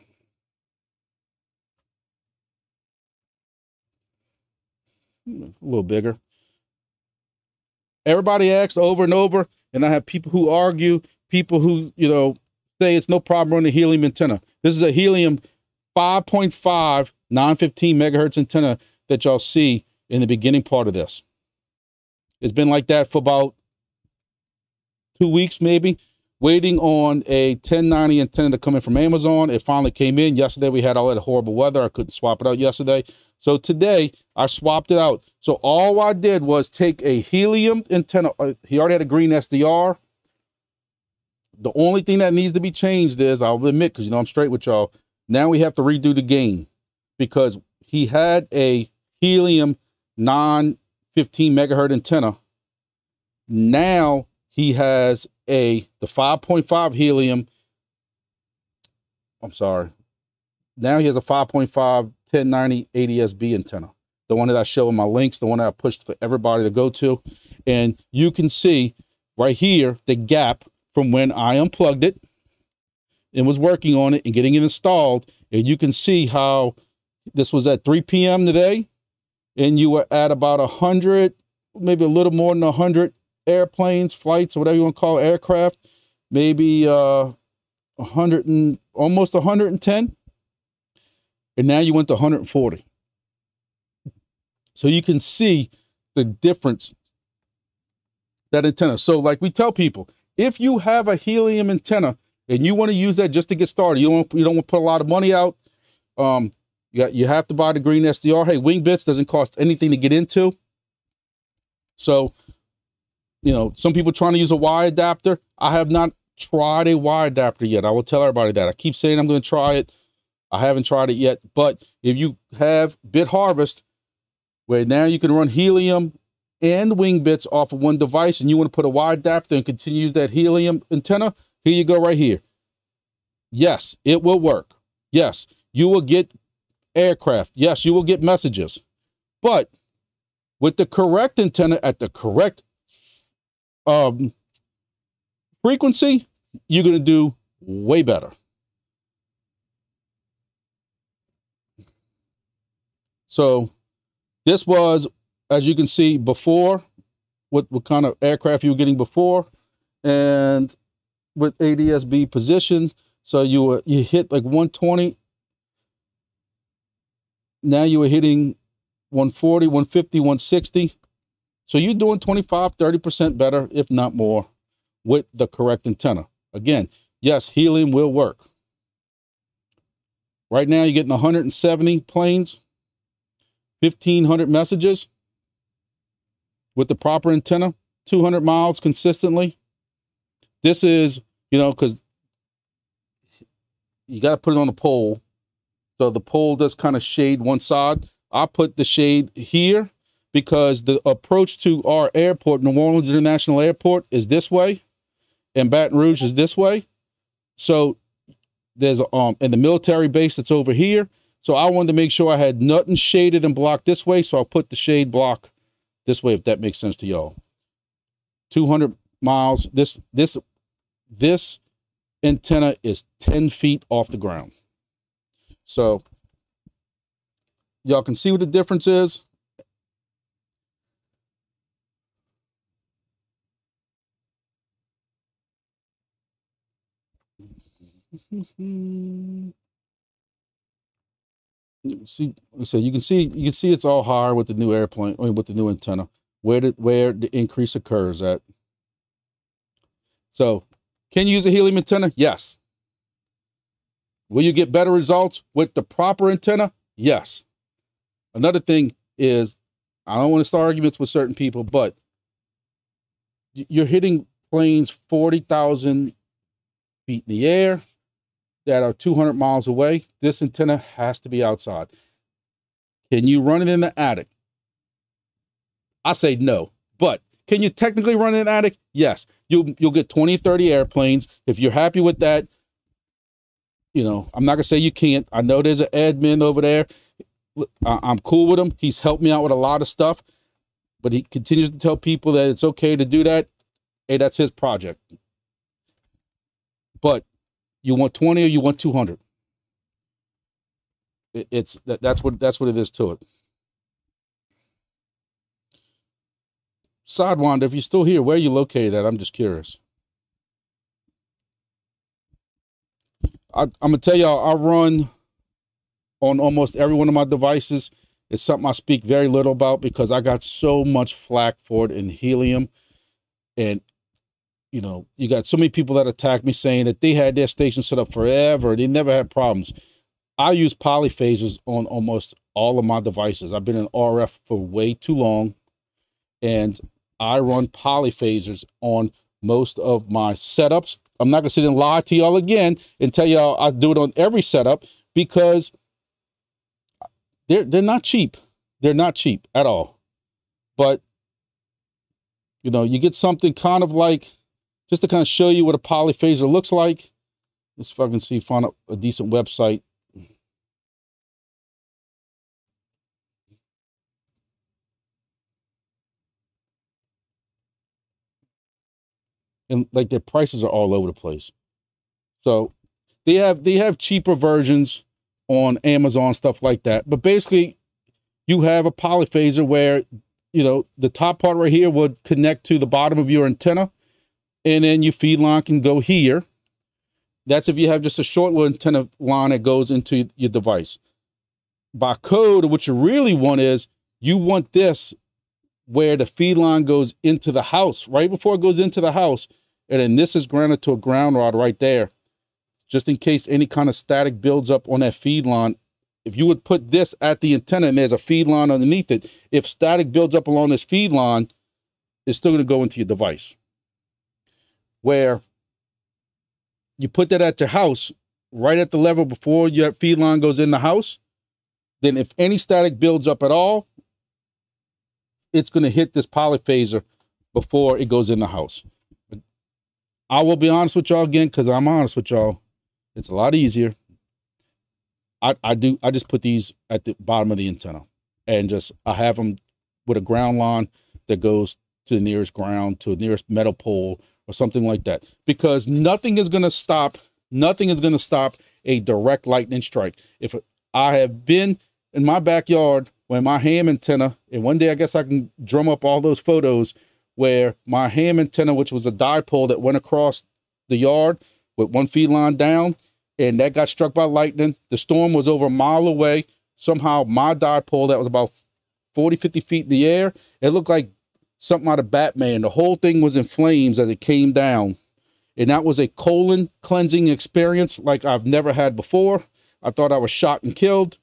A little bigger. Everybody asks over and over, and I have people who argue, people who, you know, say it's no problem running a helium antenna. This is a helium 5.5 915 megahertz antenna that y'all see in the beginning part of this. It's been like that for about 2 weeks, maybe, waiting on a 1090 antenna to come in from Amazon. It finally came in. Yesterday, we had all that horrible weather. I couldn't swap it out yesterday. So today, I swapped it out. So all I did was take a helium antenna. He already had a green SDR. The only thing that needs to be changed is, I'll admit, because, you know, I'm straight with y'all, now we have to redo the gain, because he had a helium 915 megahertz antenna. Now he has the 5.5 helium. I'm sorry. Now he has a 5.5 1090 ADS-B antenna. The one that I show in my links, the one that I pushed for everybody to go to. And you can see right here the gap from when I unplugged it and was working on it and getting it installed. And you can see how this was at 3 p.m. today. And you were at about 100, maybe a little more than 100 airplanes, flights, or whatever you want to call it, aircraft. Maybe 100 and almost 110. And now you went to 140. So you can see the difference, that antenna. So like we tell people, if you have a helium antenna and you want to use that just to get started, you don't want to put a lot of money out. You have to buy the green SDR. Hey, WingBits doesn't cost anything to get into. So, you know, some people trying to use a Y adapter. I have not tried a Y adapter yet. I will tell everybody that. I keep saying I'm going to try it. I haven't tried it yet. But if you have Bit Harvest, where now you can run helium and WingBits off of one device, and you want to put a Y adapter and continue to use that helium antenna, here you go right here. Yes, it will work. Yes, you will get aircraft. Yes, you will get messages. But with the correct antenna at the correct frequency, you're going to do way better. So this was, as you can see before, what kind of aircraft you were getting before, and with ADS-B position. So you hit like 120. Now you were hitting 140, 150, 160. So you're doing 25, 30% better, if not more, with the correct antenna. Again, yes, helium will work. Right now you're getting 170 planes, 1,500 messages with the proper antenna, 200 miles consistently. This is, you know, because you got to put it on the pole. So the pole does kind of shade one side. I put the shade here because the approach to our airport, New Orleans International Airport, is this way, and Baton Rouge is this way. So there's and the military base that's over here. So I wanted to make sure I had nothing shaded and blocked this way. So I'll put the shade block this way, if that makes sense to y'all. 200 miles. This antenna is 10 feet off the ground. So y'all can see what the difference is. See, so you can see it's all higher with the new airplane, I mean, with the new antenna, where the increase occurs at. So, can you use a helium antenna? Yes. Will you get better results with the proper antenna? Yes. Another thing is, I don't want to start arguments with certain people, but you're hitting planes 40,000 feet in the air that are 200 miles away. This antenna has to be outside. Can you run it in the attic? I say no, but can you technically run in an attic? Yes. You'll get 20, 30 airplanes. If you're happy with that, you know, I'm not gonna say you can't. I know there's an admin over there. I'm cool with him. He's helped me out with a lot of stuff, but he continues to tell people that it's okay to do that. Hey, that's his project. But you want 20 or you want 200? That's what it is to it. Sidewinder, if you're still here, where are you located at? I'm just curious. I'm gonna tell y'all, I run on almost every one of my devices. It's something I speak very little about because I got so much flack for it in helium. And, you know, you got so many people that attack me saying that they had their station set up forever. They never had problems. I use polyphasers on almost all of my devices. I've been in RF for way too long, and I run polyphasers on most of my setups. I'm not gonna sit and lie to y'all again and tell y'all I do it on every setup because they're not cheap. They're not cheap at all. But, you know, you get something kind of like, just to kind of show you what a polyphaser looks like. Let's fucking see, find a decent website. And like their prices are all over the place. So they have cheaper versions on Amazon, stuff like that. But basically, you have a polyphaser where, you know, the top part right here would connect to the bottom of your antenna, and then your feed line can go here. That's if you have just a short little antenna line that goes into your device. By code, what you really want is, you want this where the feed line goes into the house, right before it goes into the house, and then this is grounded to a ground rod right there, just in case any kind of static builds up on that feed line. If you would put this at the antenna and there's a feed line underneath it, if static builds up along this feed line, it's still going to go into your device. Where you put that at your house, right at the level before your feed line goes in the house, then if any static builds up at all, it's going to hit this polyphaser before it goes in the house. I will be honest with y'all again, because I'm honest with y'all. It's a lot easier. I just put these at the bottom of the antenna, and I have them with a ground line that goes to the nearest ground, to the nearest metal pole or something like that, because nothing is going to stop a direct lightning strike. If I have been in my backyard when my ham antenna, and one day I guess I can drum up all those photos where my ham antenna, which was a dipole that went across the yard with one feed line down, and that got struck by lightning. The storm was over a mile away. Somehow my dipole that was about 40, 50 feet in the air, it looked like something out of Batman. The whole thing was in flames as it came down. And that was a colon cleansing experience like I've never had before. I thought I was shot and killed.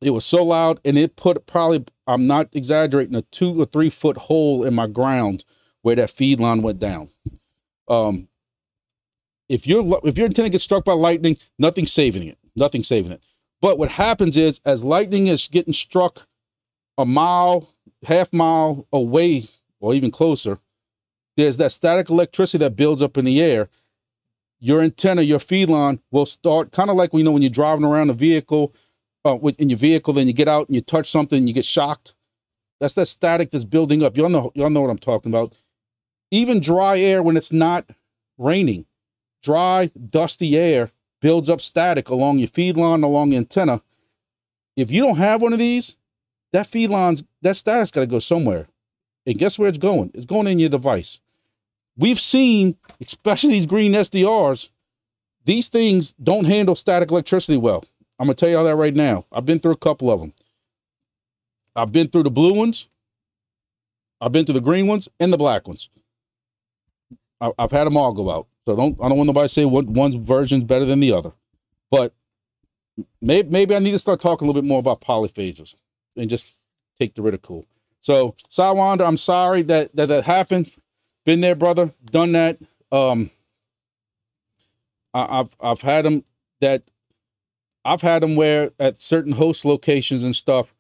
It was so loud, and it put probably, I'm not exaggerating, a 2 or 3 foot hole in my ground where that feed line went down. If your antenna gets struck by lightning, nothing's saving it. Nothing's saving it. But what happens is, as lightning is getting struck a mile, half mile away, or even closer, there's that static electricity that builds up in the air. Your antenna, your feed line will start, kind of like, you know, when you're driving around a vehicle, in your vehicle, then you get out and you touch something and you get shocked. That's that static that's building up. Y'all know what I'm talking about. Even dry air, when it's not raining, dry, dusty air builds up static along your feed line, along your antenna. If you don't have one of these, that feed line's, that static's got to go somewhere. And guess where it's going? It's going in your device. we've seen, especially these green SDRs, these things don't handle static electricity well. I'm going to tell you all that right now. I've been through a couple of them. I've been through the blue ones. I've been through the green ones and the black ones. I've had them all go out. So I don't want nobody to say one version's better than the other. But maybe I need to start talking a little bit more about polyphases and just take the ridicule. So, Sidewinder, I'm sorry that happened. Been there, brother. Done that. I've had them where at certain host locations and stuff,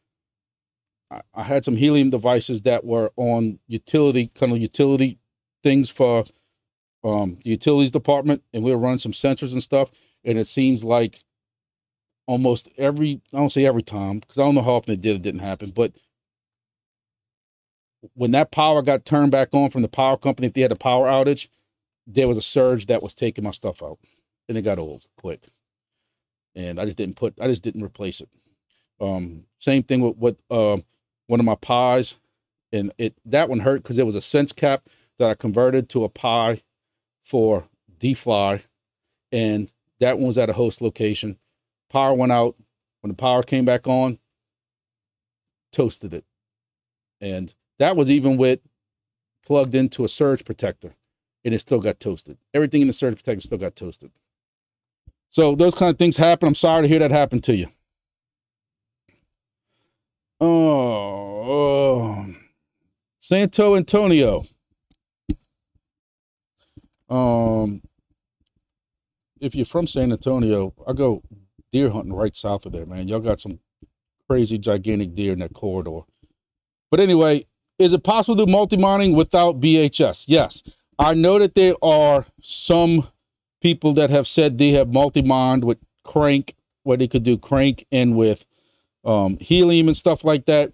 I had some helium devices that were on utility things for the utilities department, and we were running some sensors and stuff, and it seems like almost I don't say every time, because I don't know how often it didn't happen, but when that power got turned back on from the power company, if they had a power outage, there was a surge that was taking my stuff out, and it got old quick. And I just didn't replace it. Same thing with one of my pies, and that one hurt because it was a sense cap that I converted to a pie for DeFly, and that one was at a host location. Power went out. When the power came back on, toasted it. And that was even with plugged into a surge protector, and it still got toasted. Everything in the surge protector still got toasted. So those kind of things happen. I'm sorry to hear that happen to you. Santo Antonio. If you're from San Antonio, I go deer hunting right south of there, man. Y'all got some crazy gigantic deer in that corridor. But anyway, is it possible to do multi-mining without BHS? Yes. I know that there are some people that have said they have multi-mined with crank, where they could do crank and with helium and stuff like that.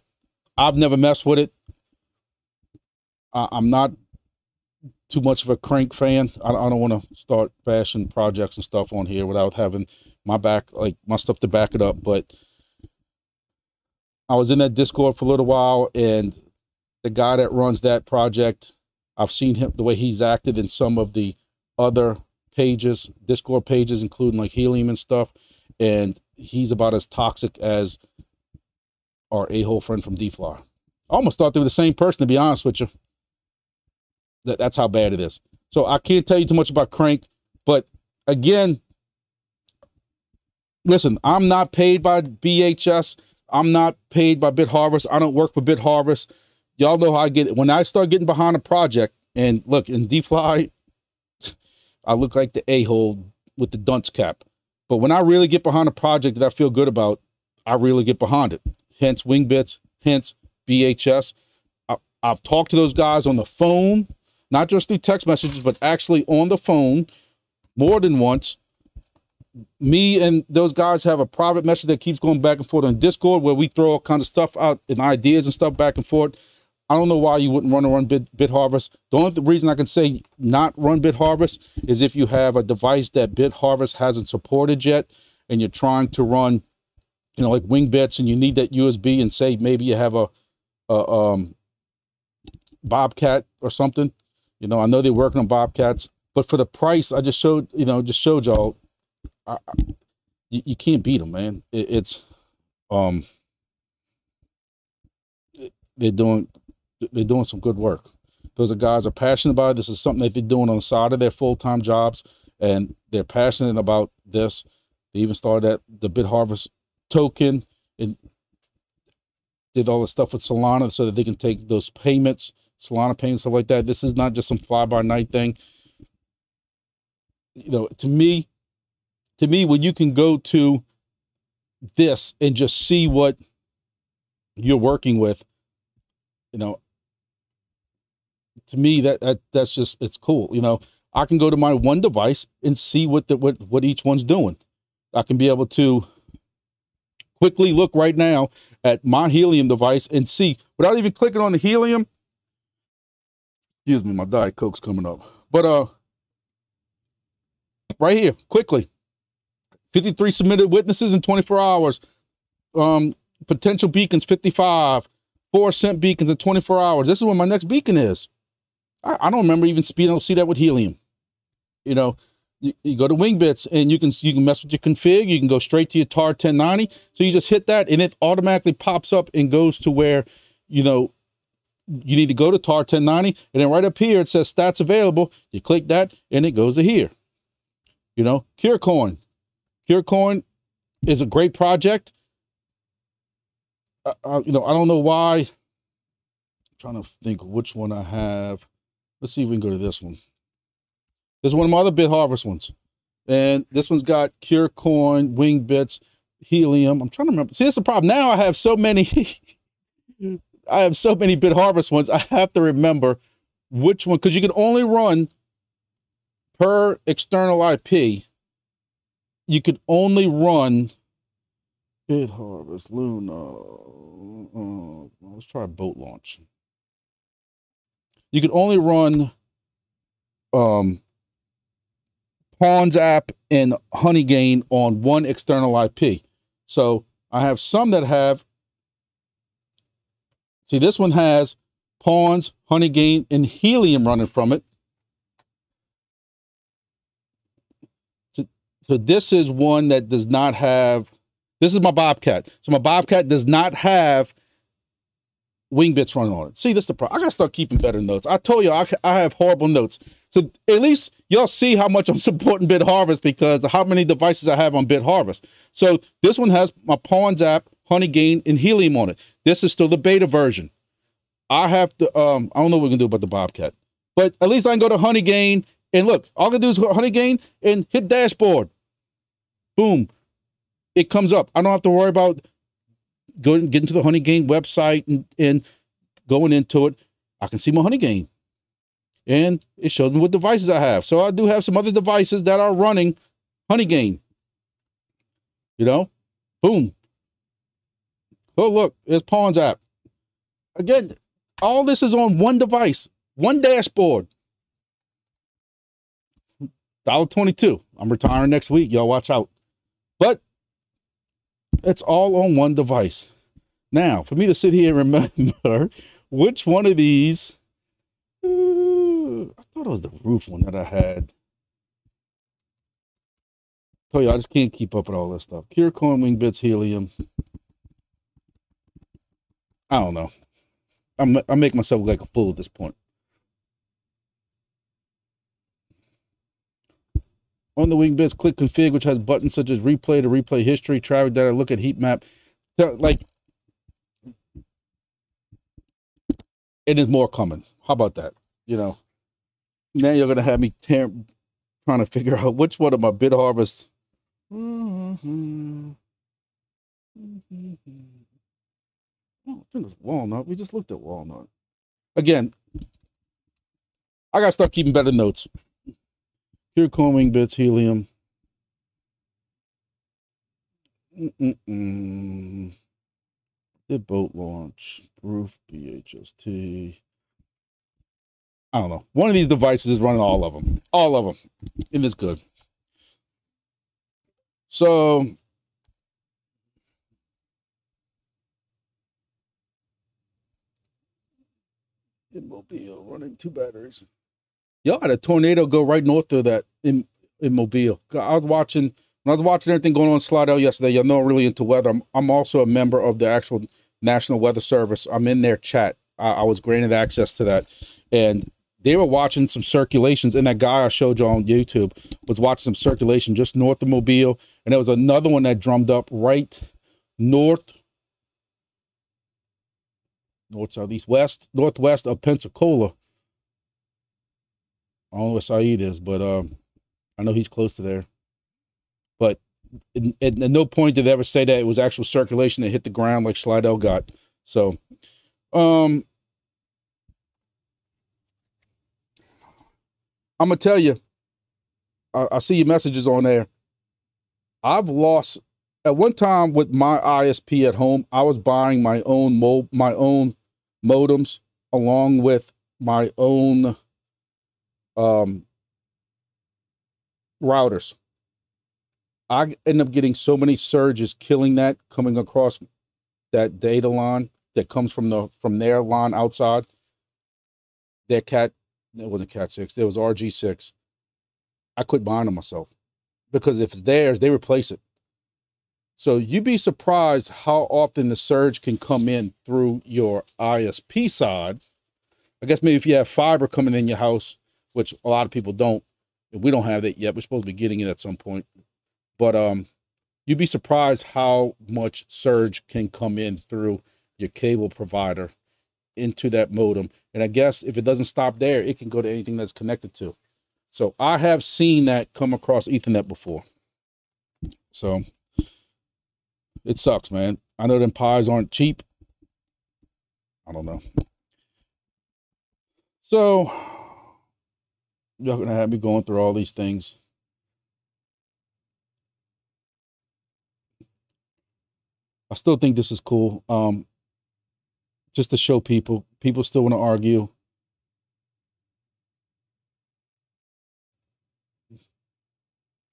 I've never messed with it. I'm not too much of a crank fan. I don't want to start bashing projects and stuff on here without having my stuff to back it up. But I was in that Discord for a little while, and the guy that runs that project, I've seen him, the way he's acted in some of the other pages, Discord pages, including like helium and stuff, and he's about as toxic as our a-hole friend from DeFly. I almost thought they were the same person, to be honest with you. That's how bad it is. So I can't tell you too much about crank, but again, listen, I'm not paid by BHS. I'm not paid by BitHarvest. I don't work for BitHarvest. Y'all know how I get it. When I start getting behind a project, and look, in DeFly, I look like the a-hole with the dunce cap. But when I really get behind a project that I feel good about, I really get behind it. Hence Wingbits, hence BHS. I've talked to those guys on the phone, not just through text messages, but actually on the phone more than once. Me and those guys have a private message that keeps going back and forth on Discord, where we throw all kinds of stuff out and ideas and stuff back and forth. I don't know why you wouldn't run BitHarvest. The only reason I can say not run BitHarvest is if you have a device that BitHarvest hasn't supported yet, and you're trying to run, like Wingbits, and you need that USB, and say maybe you have a Bobcat or something. I know they're working on Bobcats, but for the price I just showed, y'all, you can't beat them, man. They're doing some good work. Those are guys are passionate about it. This is something that they're doing on the side of their full-time jobs, and they're passionate about this. They even started the BitHarvest token and did all the stuff with Solana so that they can take those payments, Solana payments, stuff like that. This is not just some fly-by-night thing. To me, when you can go to this and just see what you're working with, to me that's just, it's cool. I can go to my one device and see what each one's doing. I can be able to quickly look right now at my helium device and see, without even clicking on the helium. Excuse me, my Diet Coke's coming up. But right here, quickly, 53 submitted witnesses in 24 hours. Potential beacons, 55. 4 sent beacons in 24 hours. This is what my next beacon is. I don't remember even see that with helium. You know, you go to WingBits and you can mess with your config. You can go straight to your TAR 1090. So you just hit that and it automatically pops up and goes to where, you know, you need to go to TAR 1090. And then right up here, it says stats available. You click that and it goes to here. You know, CureCoin. CureCoin is a great project. You know, I don't know why. I'm trying to think which one I have. Let's see if we can go to this one. There's one of my other BitHarvest ones. And this one's got CureCoin, WingBits, Helium. I'm trying to remember. See, that's the problem. Now I have so many. I have so many BitHarvest ones. I have to remember which one, because you can only run per external IP. You could only run BitHarvest, Luna. Let's try boat launch. You could only run Pawns app and Honeygain on one external IP. So I have some that have, see, this one has Pawns, Honeygain, and Helium running from it. So this is one that does not have, this is my Bobcat. So my Bobcat does not have WingBits running on it. See, that's the problem. I gotta start keeping better notes. I told you I have horrible notes. So at least y'all see how much I'm supporting BitHarvest because of how many devices I have on BitHarvest. So this one has my Pawns app, Honeygain, and Helium on it. This is still the beta version. I have to, I don't know what we can do about the Bobcat, but at least I can go to Honeygain and look, all I can do is Honeygain and hit dashboard. Boom. It comes up. I don't have to worry about getting to the Honeygain website and going into it. I can see my Honeygain. And it shows me what devices I have. So I do have some other devices that are running Honeygain. You know? Boom. Oh, look. There's Pawns app. Again, all this is on one device. One dashboard. $1.22. I'm retiring next week. Y'all watch out. But it's all on one device. Now, for me to sit here and remember which one of these, I thought it was the roof one that I had. I tell you, I just can't keep up with all this stuff. CureCoin, WingBits, Helium. I don't know. I make myself look like a fool at this point. On the WingBits, click config, which has buttons such as replay to replay history, traffic data, look at heat map. Like, it is more coming. How about that? You know, now you're going to have me trying to figure out which one of my BitHarvest. Oh, I think it's Walnut. We just looked at Walnut. Again, I got to start keeping better notes. CureCoin, WingBits, Helium. Did boat launch, roof, BHST. I don't know. One of these devices is running all of them. All of them. And it's good. So in Mobile, running 2 batteries. Y'all had a tornado go right north of that in Mobile. When I was watching everything going on in Slidell yesterday, y'all know I'm really into weather. I'm also a member of the actual National Weather Service. I'm in their chat. I was granted access to that. And they were watching some circulations. And that guy I showed you on YouTube was watching some circulation just north of Mobile. And there was another one that drummed up right north, south, east, west, northwest of Pensacola. I don't know what Saeed is, but I know he's close to there. But at no point did they ever say that it was actual circulation that hit the ground like Slidell got. So, I'm going to tell you, I see your messages on there. I've lost, at one time with my ISP at home, I was buying my own modems along with my own routers. I end up getting so many surges killing that, coming across that data line that comes from their line outside, their cat It wasn't Cat 6. It was RG6. I quit buying them myself because if it's theirs, they replace it. So you'd be surprised how often the surge can come in through your ISP side. I guess maybe if you have fiber coming in your house, which a lot of people don't. We don't have that yet. We're supposed to be getting it at some point. But you'd be surprised how much surge can come in through your cable provider into that modem. And I guess if it doesn't stop there, it can go to anything that's connected to. So I have seen that come across Ethernet before. So it sucks, man. I know them pies aren't cheap. I don't know. So y'all gonna have me going through all these things. I still think this is cool. Just to show people still want to argue.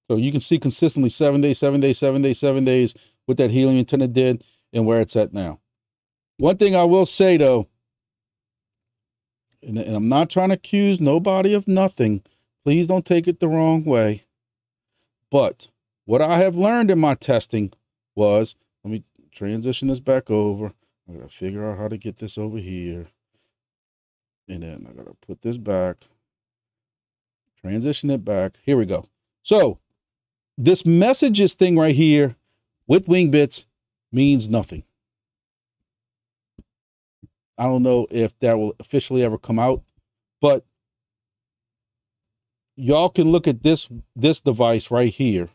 So you can see consistently 7 days, 7 days, 7 days, 7 days what that helium antenna did and where it's at now. One thing I will say though, and I'm not trying to accuse nobody of nothing. Please don't take it the wrong way. But what I have learned in my testing was, let me transition this back over. I gotta figure out how to get this over here. And then I gotta put this back, transition it back. Here we go. So this messages thing right here with WingBits means nothing. I don't know if that will officially ever come out, but y'all can look at this device right here.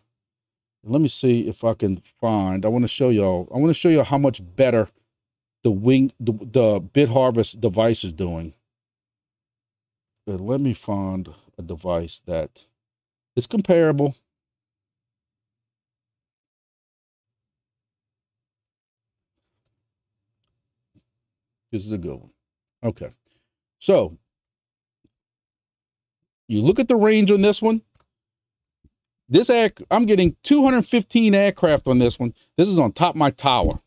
Let me see if I can find. I want to show y'all. I want to show you how much better the bit harvest device is doing. But let me find a device that is comparable. This is a good one. Okay. So you look at the range on this one. I'm getting 215 aircraft on this one. This is on top of my tower.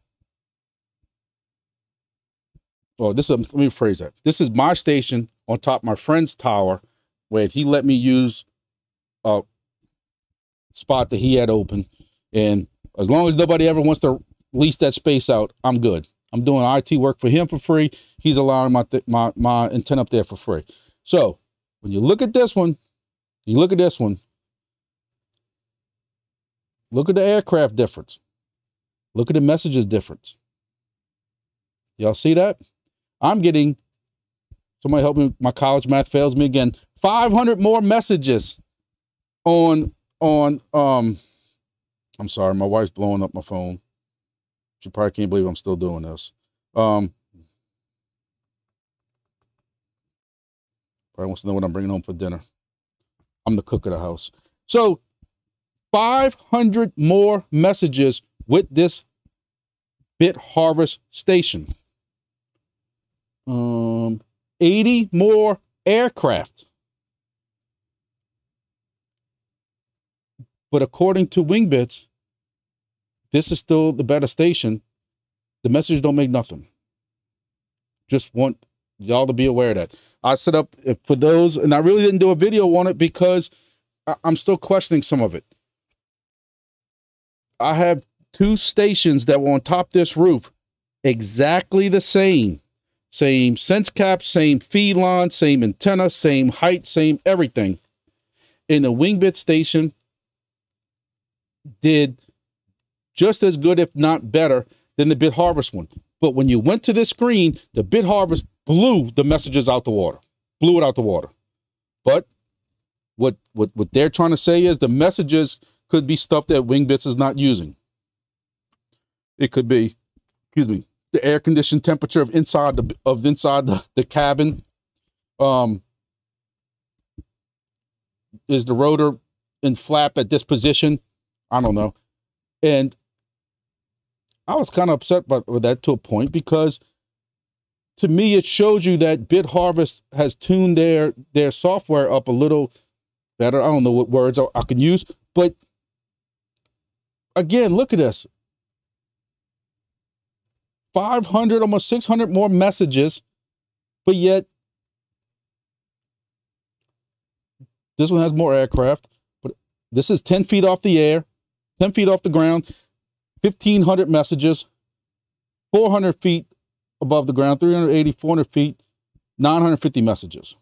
Oh, let me rephrase that. This is my station on top of my friend's tower, where he let me use a spot that he had open. And as long as nobody ever wants to lease that space out, I'm good. I'm doing IT work for him for free. He's allowing my antenna up there for free. So when you look at this one, you look at this one, look at the aircraft difference. Look at the messages difference. Y'all see that? I'm getting, somebody help me, my college math fails me again, 500 more messages on I'm sorry, my wife's blowing up my phone. She probably can't believe I'm still doing this. Probably wants to know what I'm bringing home for dinner. I'm the cook of the house. So 500 more messages with this bit harvest station. 80 more aircraft. But according to WingBits, this is still the better station. The messages don't make nothing. Just want y'all to be aware of that. I set up for those, and I really didn't do a video on it because I'm still questioning some of it. I have two stations that were on top of this roof, exactly the same. Same sense cap, same feed line, same antenna, same height, same everything. And the WingBit station did just as good, if not better, than the bit harvest one. But when you went to this screen, the bit harvest blew the messages out the water. Blew it out the water. But what they're trying to say is the messages could be stuff that WingBits is not using. It could be, excuse me, the air conditioned temperature of inside the cabin. Is the rotor and flap at this position? I don't know. And I was kind of upset with that to a point, because to me, it shows you that Bit Harvest has tuned their software up a little better. I don't know what words I can use, but again, look at this. 500, almost 600 more messages, but yet This one has more aircraft, but this is 10 feet off the air, 10 feet off the ground, 1,500 messages, 400 feet above the ground, 380, 400 feet, 950 messages.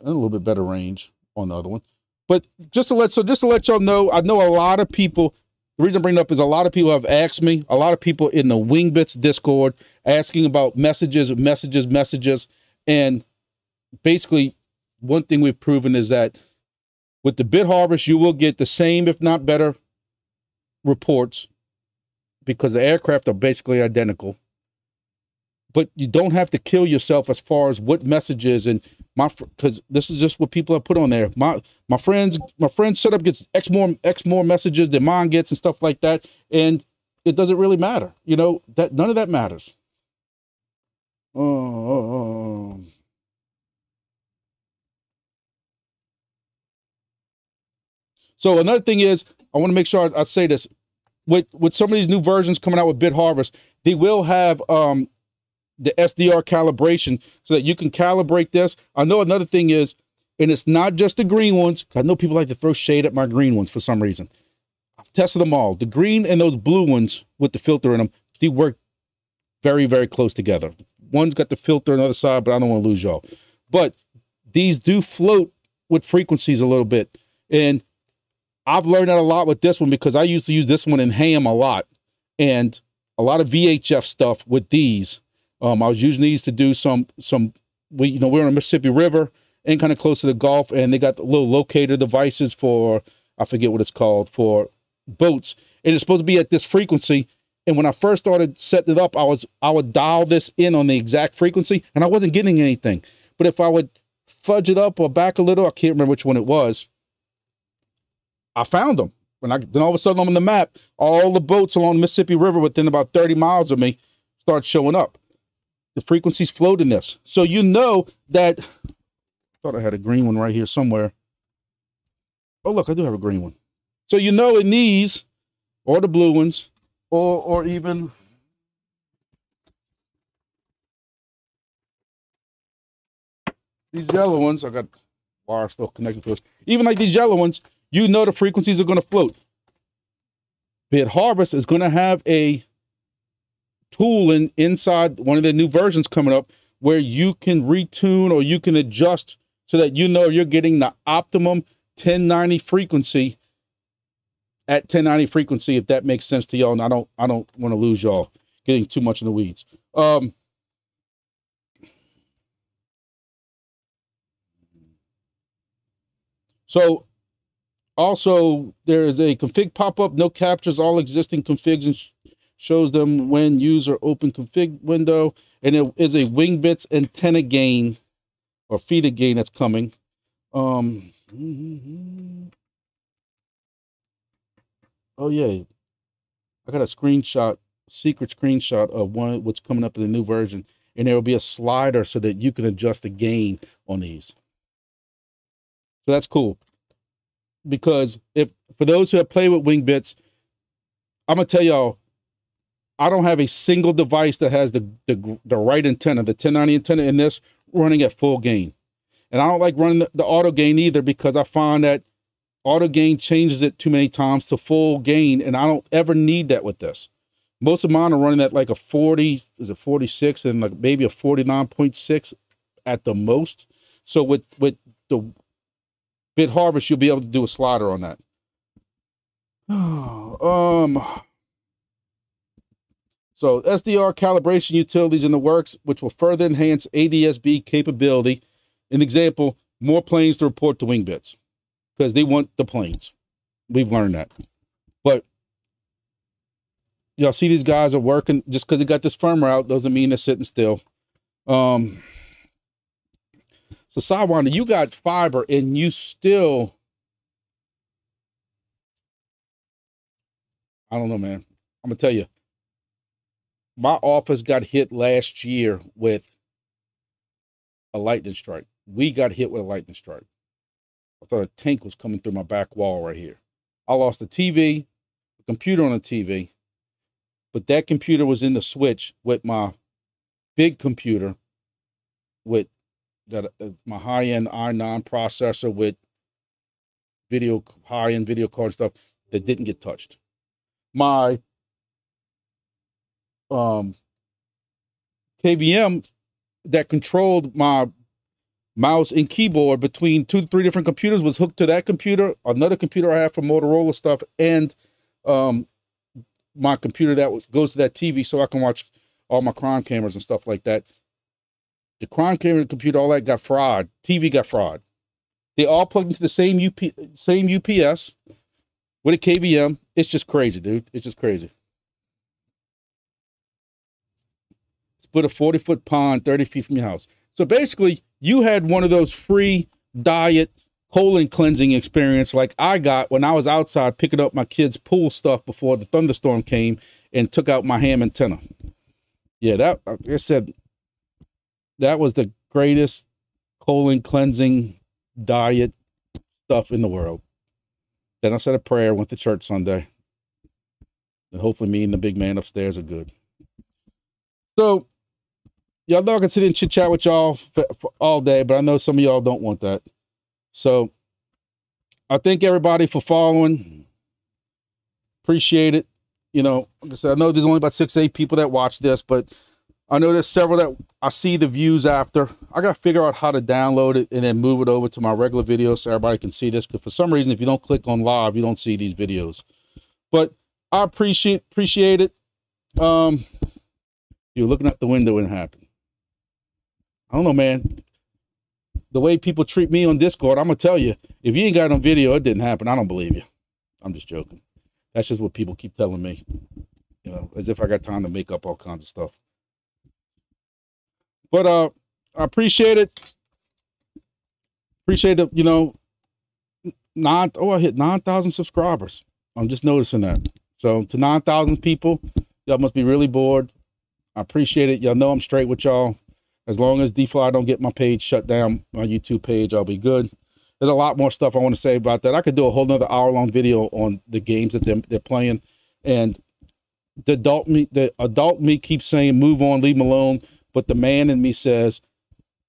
A little bit better range on the other one. But just to let y'all know, I know a lot of people, the reason I bring it up is a lot of people have asked me, a lot of people in the Wingbits Discord asking about messages. And basically, one thing we've proven is that with the bit harvest, you will get the same, if not better, reports because the aircraft are basically identical. But you don't have to kill yourself as far as what messages and because this is just what people have put on there. My friend's setup gets X more messages than mine gets and stuff like that, and it doesn't really matter. You know, that none of that matters. So another thing is, I want to make sure I say this. With some of these new versions coming out with Bit Harvest, they will have the SDR calibration so that you can calibrate this. I know another thing is, and it's not just the green ones. I know people like to throw shade at my green ones for some reason. I've tested them all. The green and those blue ones with the filter in them, they work very, very close together. One's got the filter on the other side, but I don't want to lose y'all. But these do float with frequencies a little bit. And I've learned that a lot with this one because I used to use this one in ham a lot. And a lot of VHF stuff with these. I was using these to do we're on the Mississippi River and kind of close to the Gulf, and they got the little locator devices for, I forget what it's called, for boats. And it's supposed to be at this frequency. And when I first started setting it up, I would dial this in on the exact frequency, and I wasn't getting anything. But if I would fudge it up or back a little, I can't remember which one it was, I found them. Then all of a sudden I'm on the map, all the boats along the Mississippi River within about 30 miles of me start showing up. The frequencies float in this. So you know that, I thought I had a green one right here somewhere. Oh, look, I do have a green one. So you know in these, or the blue ones, or even these yellow ones, I got wire still connected to us. Even like these yellow ones, you know the frequencies are going to float. Bit Harvest is going to have a tool inside one of the new versions coming up where you can retune or you can adjust so that you know you're getting the optimum 1090 frequency at 1090 frequency, if that makes sense to y'all. And I don't want to lose y'all getting too much in the weeds. So also there is a config pop-up, no captures, all existing configs, and shows them when user open config window, and it is a Wingbits antenna gain or feeder gain that's coming. Oh yeah, I got a screenshot, secret screenshot of what's coming up in the new version, and there will be a slider so that you can adjust the gain on these. So that's cool, because for those who have played with Wingbits, I'm gonna tell y'all, I don't have a single device that has the right antenna, the 1090 antenna in this running at full gain. And I don't like running the auto gain either, because I find that auto gain changes it too many times to full gain, and I don't ever need that with this. Most of mine are running at like a 40, is it 46, and like maybe a 49.6 at the most. So with the Bit Harvest, you'll be able to do a slider on that. So SDR calibration utilities in the works, which will further enhance ADS-B capability. An example, more planes to report to Wingbits, because they want the planes. We've learned that. But y'all see these guys are working. Just because they got this firmware out doesn't mean they're sitting still. So Sidewinder, you got fiber and you still, I don't know, man. I'm gonna tell you, my office got hit last year with a lightning strike. We got hit with a lightning strike. I thought a tank was coming through my back wall right here. I lost the TV, the computer on the TV, but that computer was in the switch with my big computer with that my high-end i9 processor with high-end video card stuff that didn't get touched. My KVM that controlled my mouse and keyboard between 2 to 3 different computers was hooked to that computer, another computer I have for Motorola stuff, and my computer that goes to that TV so I can watch all my crime cameras and stuff like that. The crime camera computer, all that got fried. TV got fried. They all plugged into the same UPS with a KVM. It's just crazy, dude. It's just crazy. Split a 40-foot pond 30 feet from your house. So basically, you had one of those free diet colon cleansing experience like I got when I was outside picking up my kids' pool stuff before the thunderstorm came and took out my ham antenna. Yeah, that, like I said, that was the greatest colon cleansing diet stuff in the world. Then I said a prayer, went to church Sunday. And hopefully me and the big man upstairs are good. So, y'all know I can sit and chit chat with y'all for all day, but I know some of y'all don't want that. So, I thank everybody for following. Appreciate it. You know, like I said, I know there's only about 6 to 8 people that watch this, but I know there's several that I see the views after. I got to figure out how to download it and then move it over to my regular videos so everybody can see this. Because for some reason, if you don't click on live, you don't see these videos. But I appreciate it. You're looking out the window when it happened. I don't know, man. The way people treat me on Discord, I'm going to tell you, if you ain't got it on video, it didn't happen. I don't believe you. I'm just joking. That's just what people keep telling me. You know, as if I got time to make up all kinds of stuff. But I appreciate it. Appreciate it, you know. I hit 9,000 subscribers. I'm just noticing that. So to 9,000 people, y'all must be really bored. I appreciate it. Y'all know I'm straight with y'all. As long as DeFly don't get my page shut down, my YouTube page, I'll be good. There's a lot more stuff I want to say about that. I could do a whole nother hour-long video on the games that they're playing. And the adult me keeps saying, move on, leave them alone. But the man in me says,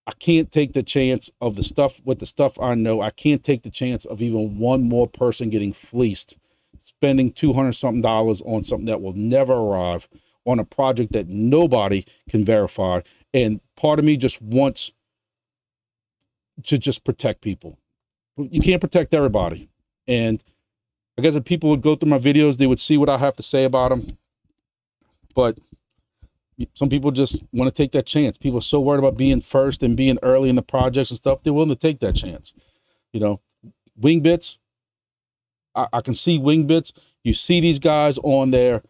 I can't take the chance of the stuff with the stuff I know. I can't take the chance of even one more person getting fleeced, spending $200-something on something that will never arrive, on a project that nobody can verify. And part of me just wants to just protect people. You can't protect everybody. And I guess if people would go through my videos, they would see what I have to say about them. But some people just want to take that chance. People are so worried about being first and being early in the projects and stuff. They're willing to take that chance. You know, Wingbits. I can see Wingbits. You see these guys on their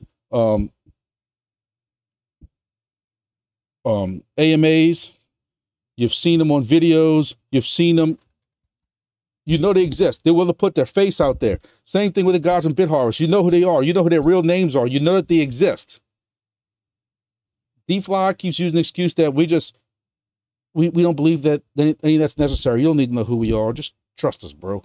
AMAs. You've seen them on videos. You've seen them. You know they exist. They're willing to put their face out there. Same thing with the guys in BitHarvest. You know who they are. You know who their real names are. You know that they exist. DeFly keeps using the excuse that we don't believe that any of that's necessary. You don't need to know who we are. Just trust us, bro.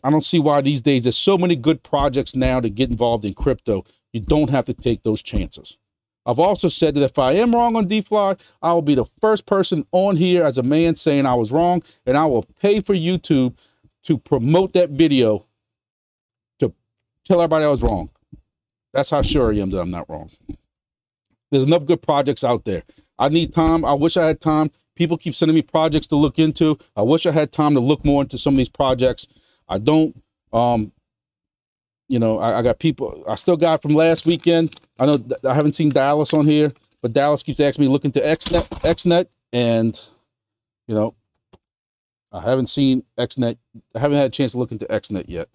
I don't see why these days there's so many good projects now to get involved in crypto. You don't have to take those chances. I've also said that if I am wrong on DeFly, I will be the first person on here as a man saying I was wrong, and I will pay for YouTube to promote that video to tell everybody I was wrong. That's how sure I am that I'm not wrong. There's enough good projects out there. I need time. I wish I had time. People keep sending me projects to look into. I wish I had time to look more into some of these projects. I don't. You know, I got people. I still got from last weekend. I know I haven't seen Dallas on here, but Dallas keeps asking me to look into XNet, and you know, I haven't seen XNet. I haven't had a chance to look into XNet yet.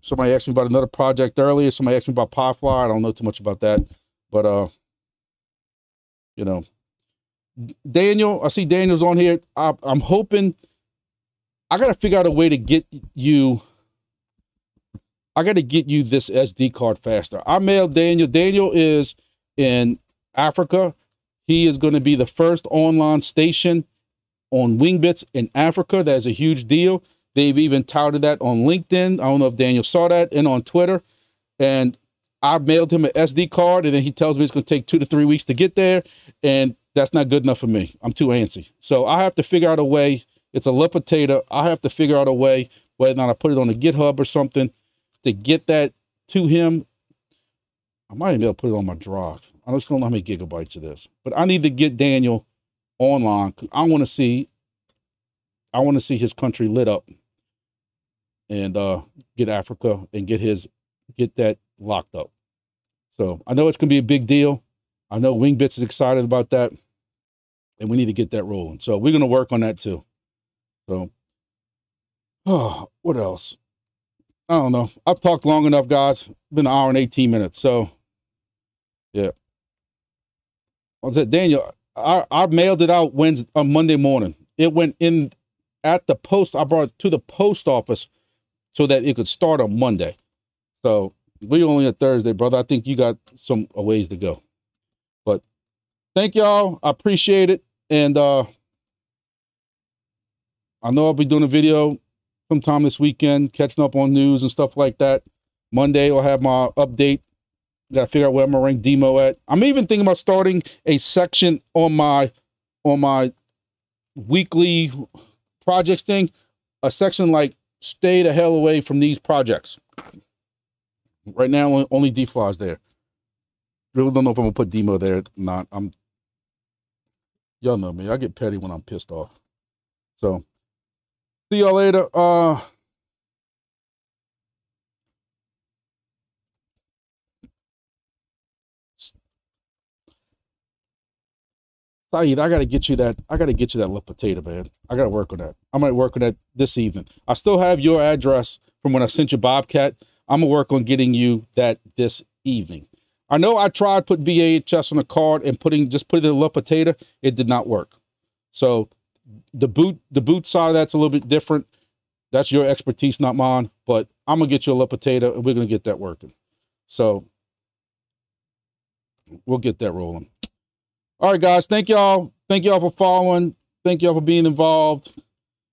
Somebody asked me about another project earlier. Somebody asked me about Pyfly. I don't know too much about that, but you know, Daniel. I see Daniel's on here. I'm hoping. I got to figure out a way to get you. I got to get you this SD card faster. I mailed Daniel. Daniel is in Africa. He is going to be the first online station on Wingbits in Africa. That's a huge deal. They've even touted that on LinkedIn. I don't know if Daniel saw that, and on Twitter. And I mailed him an SD card, and then he tells me it's going to take 2 to 3 weeks to get there, and that's not good enough for me. I'm too antsy. So I have to figure out a way. It's a lip potato. I have to figure out a way, whether or not I put it on a GitHub or something, to get that to him. I might even be able to put it on my drive. I just don't know how many gigabytes it is. But I need to get Daniel online. I want to see his country lit up, and get Africa and get that locked up. So I know it's gonna be a big deal. I know Wingbits is excited about that, and we need to get that rolling. So we're gonna work on that too. So, oh, what else? I don't know. I've talked long enough, guys. Been an hour and 18 minutes. So, yeah. I said, Daniel, I mailed it out Monday morning. It went in at the post. I brought it to the post office so that it could start on Monday. So we only at Thursday, brother. I think you got some ways to go. But thank y'all. I appreciate it. And I know I'll be doing a video sometime this weekend, catching up on news and stuff like that. Monday I'll have my update. Got to figure out where I'm gonna rank Demo at. I'm even thinking about starting a section on my weekly projects thing, a section like stay the hell away from these projects. Right now, only DeFly is there. Really don't know if I'm gonna put Demo there or not. Y'all know me. I get petty when I'm pissed off. So, see y'all later. Saeed, I gotta get you that little potato, man. I gotta work on that. I might work on that this evening. I still have your address from when I sent you Bobcat. I'm gonna work on getting you that this evening. I know I tried putting VHS on a card and just putting it in a little potato. It did not work. So the boot side of that's a little bit different. That's your expertise, not mine. But I'm gonna get you a little potato, and we're gonna get that working. So we'll get that rolling. All right, guys. Thank y'all. Thank y'all for following. Thank y'all for being involved.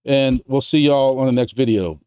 And we'll see y'all on the next video.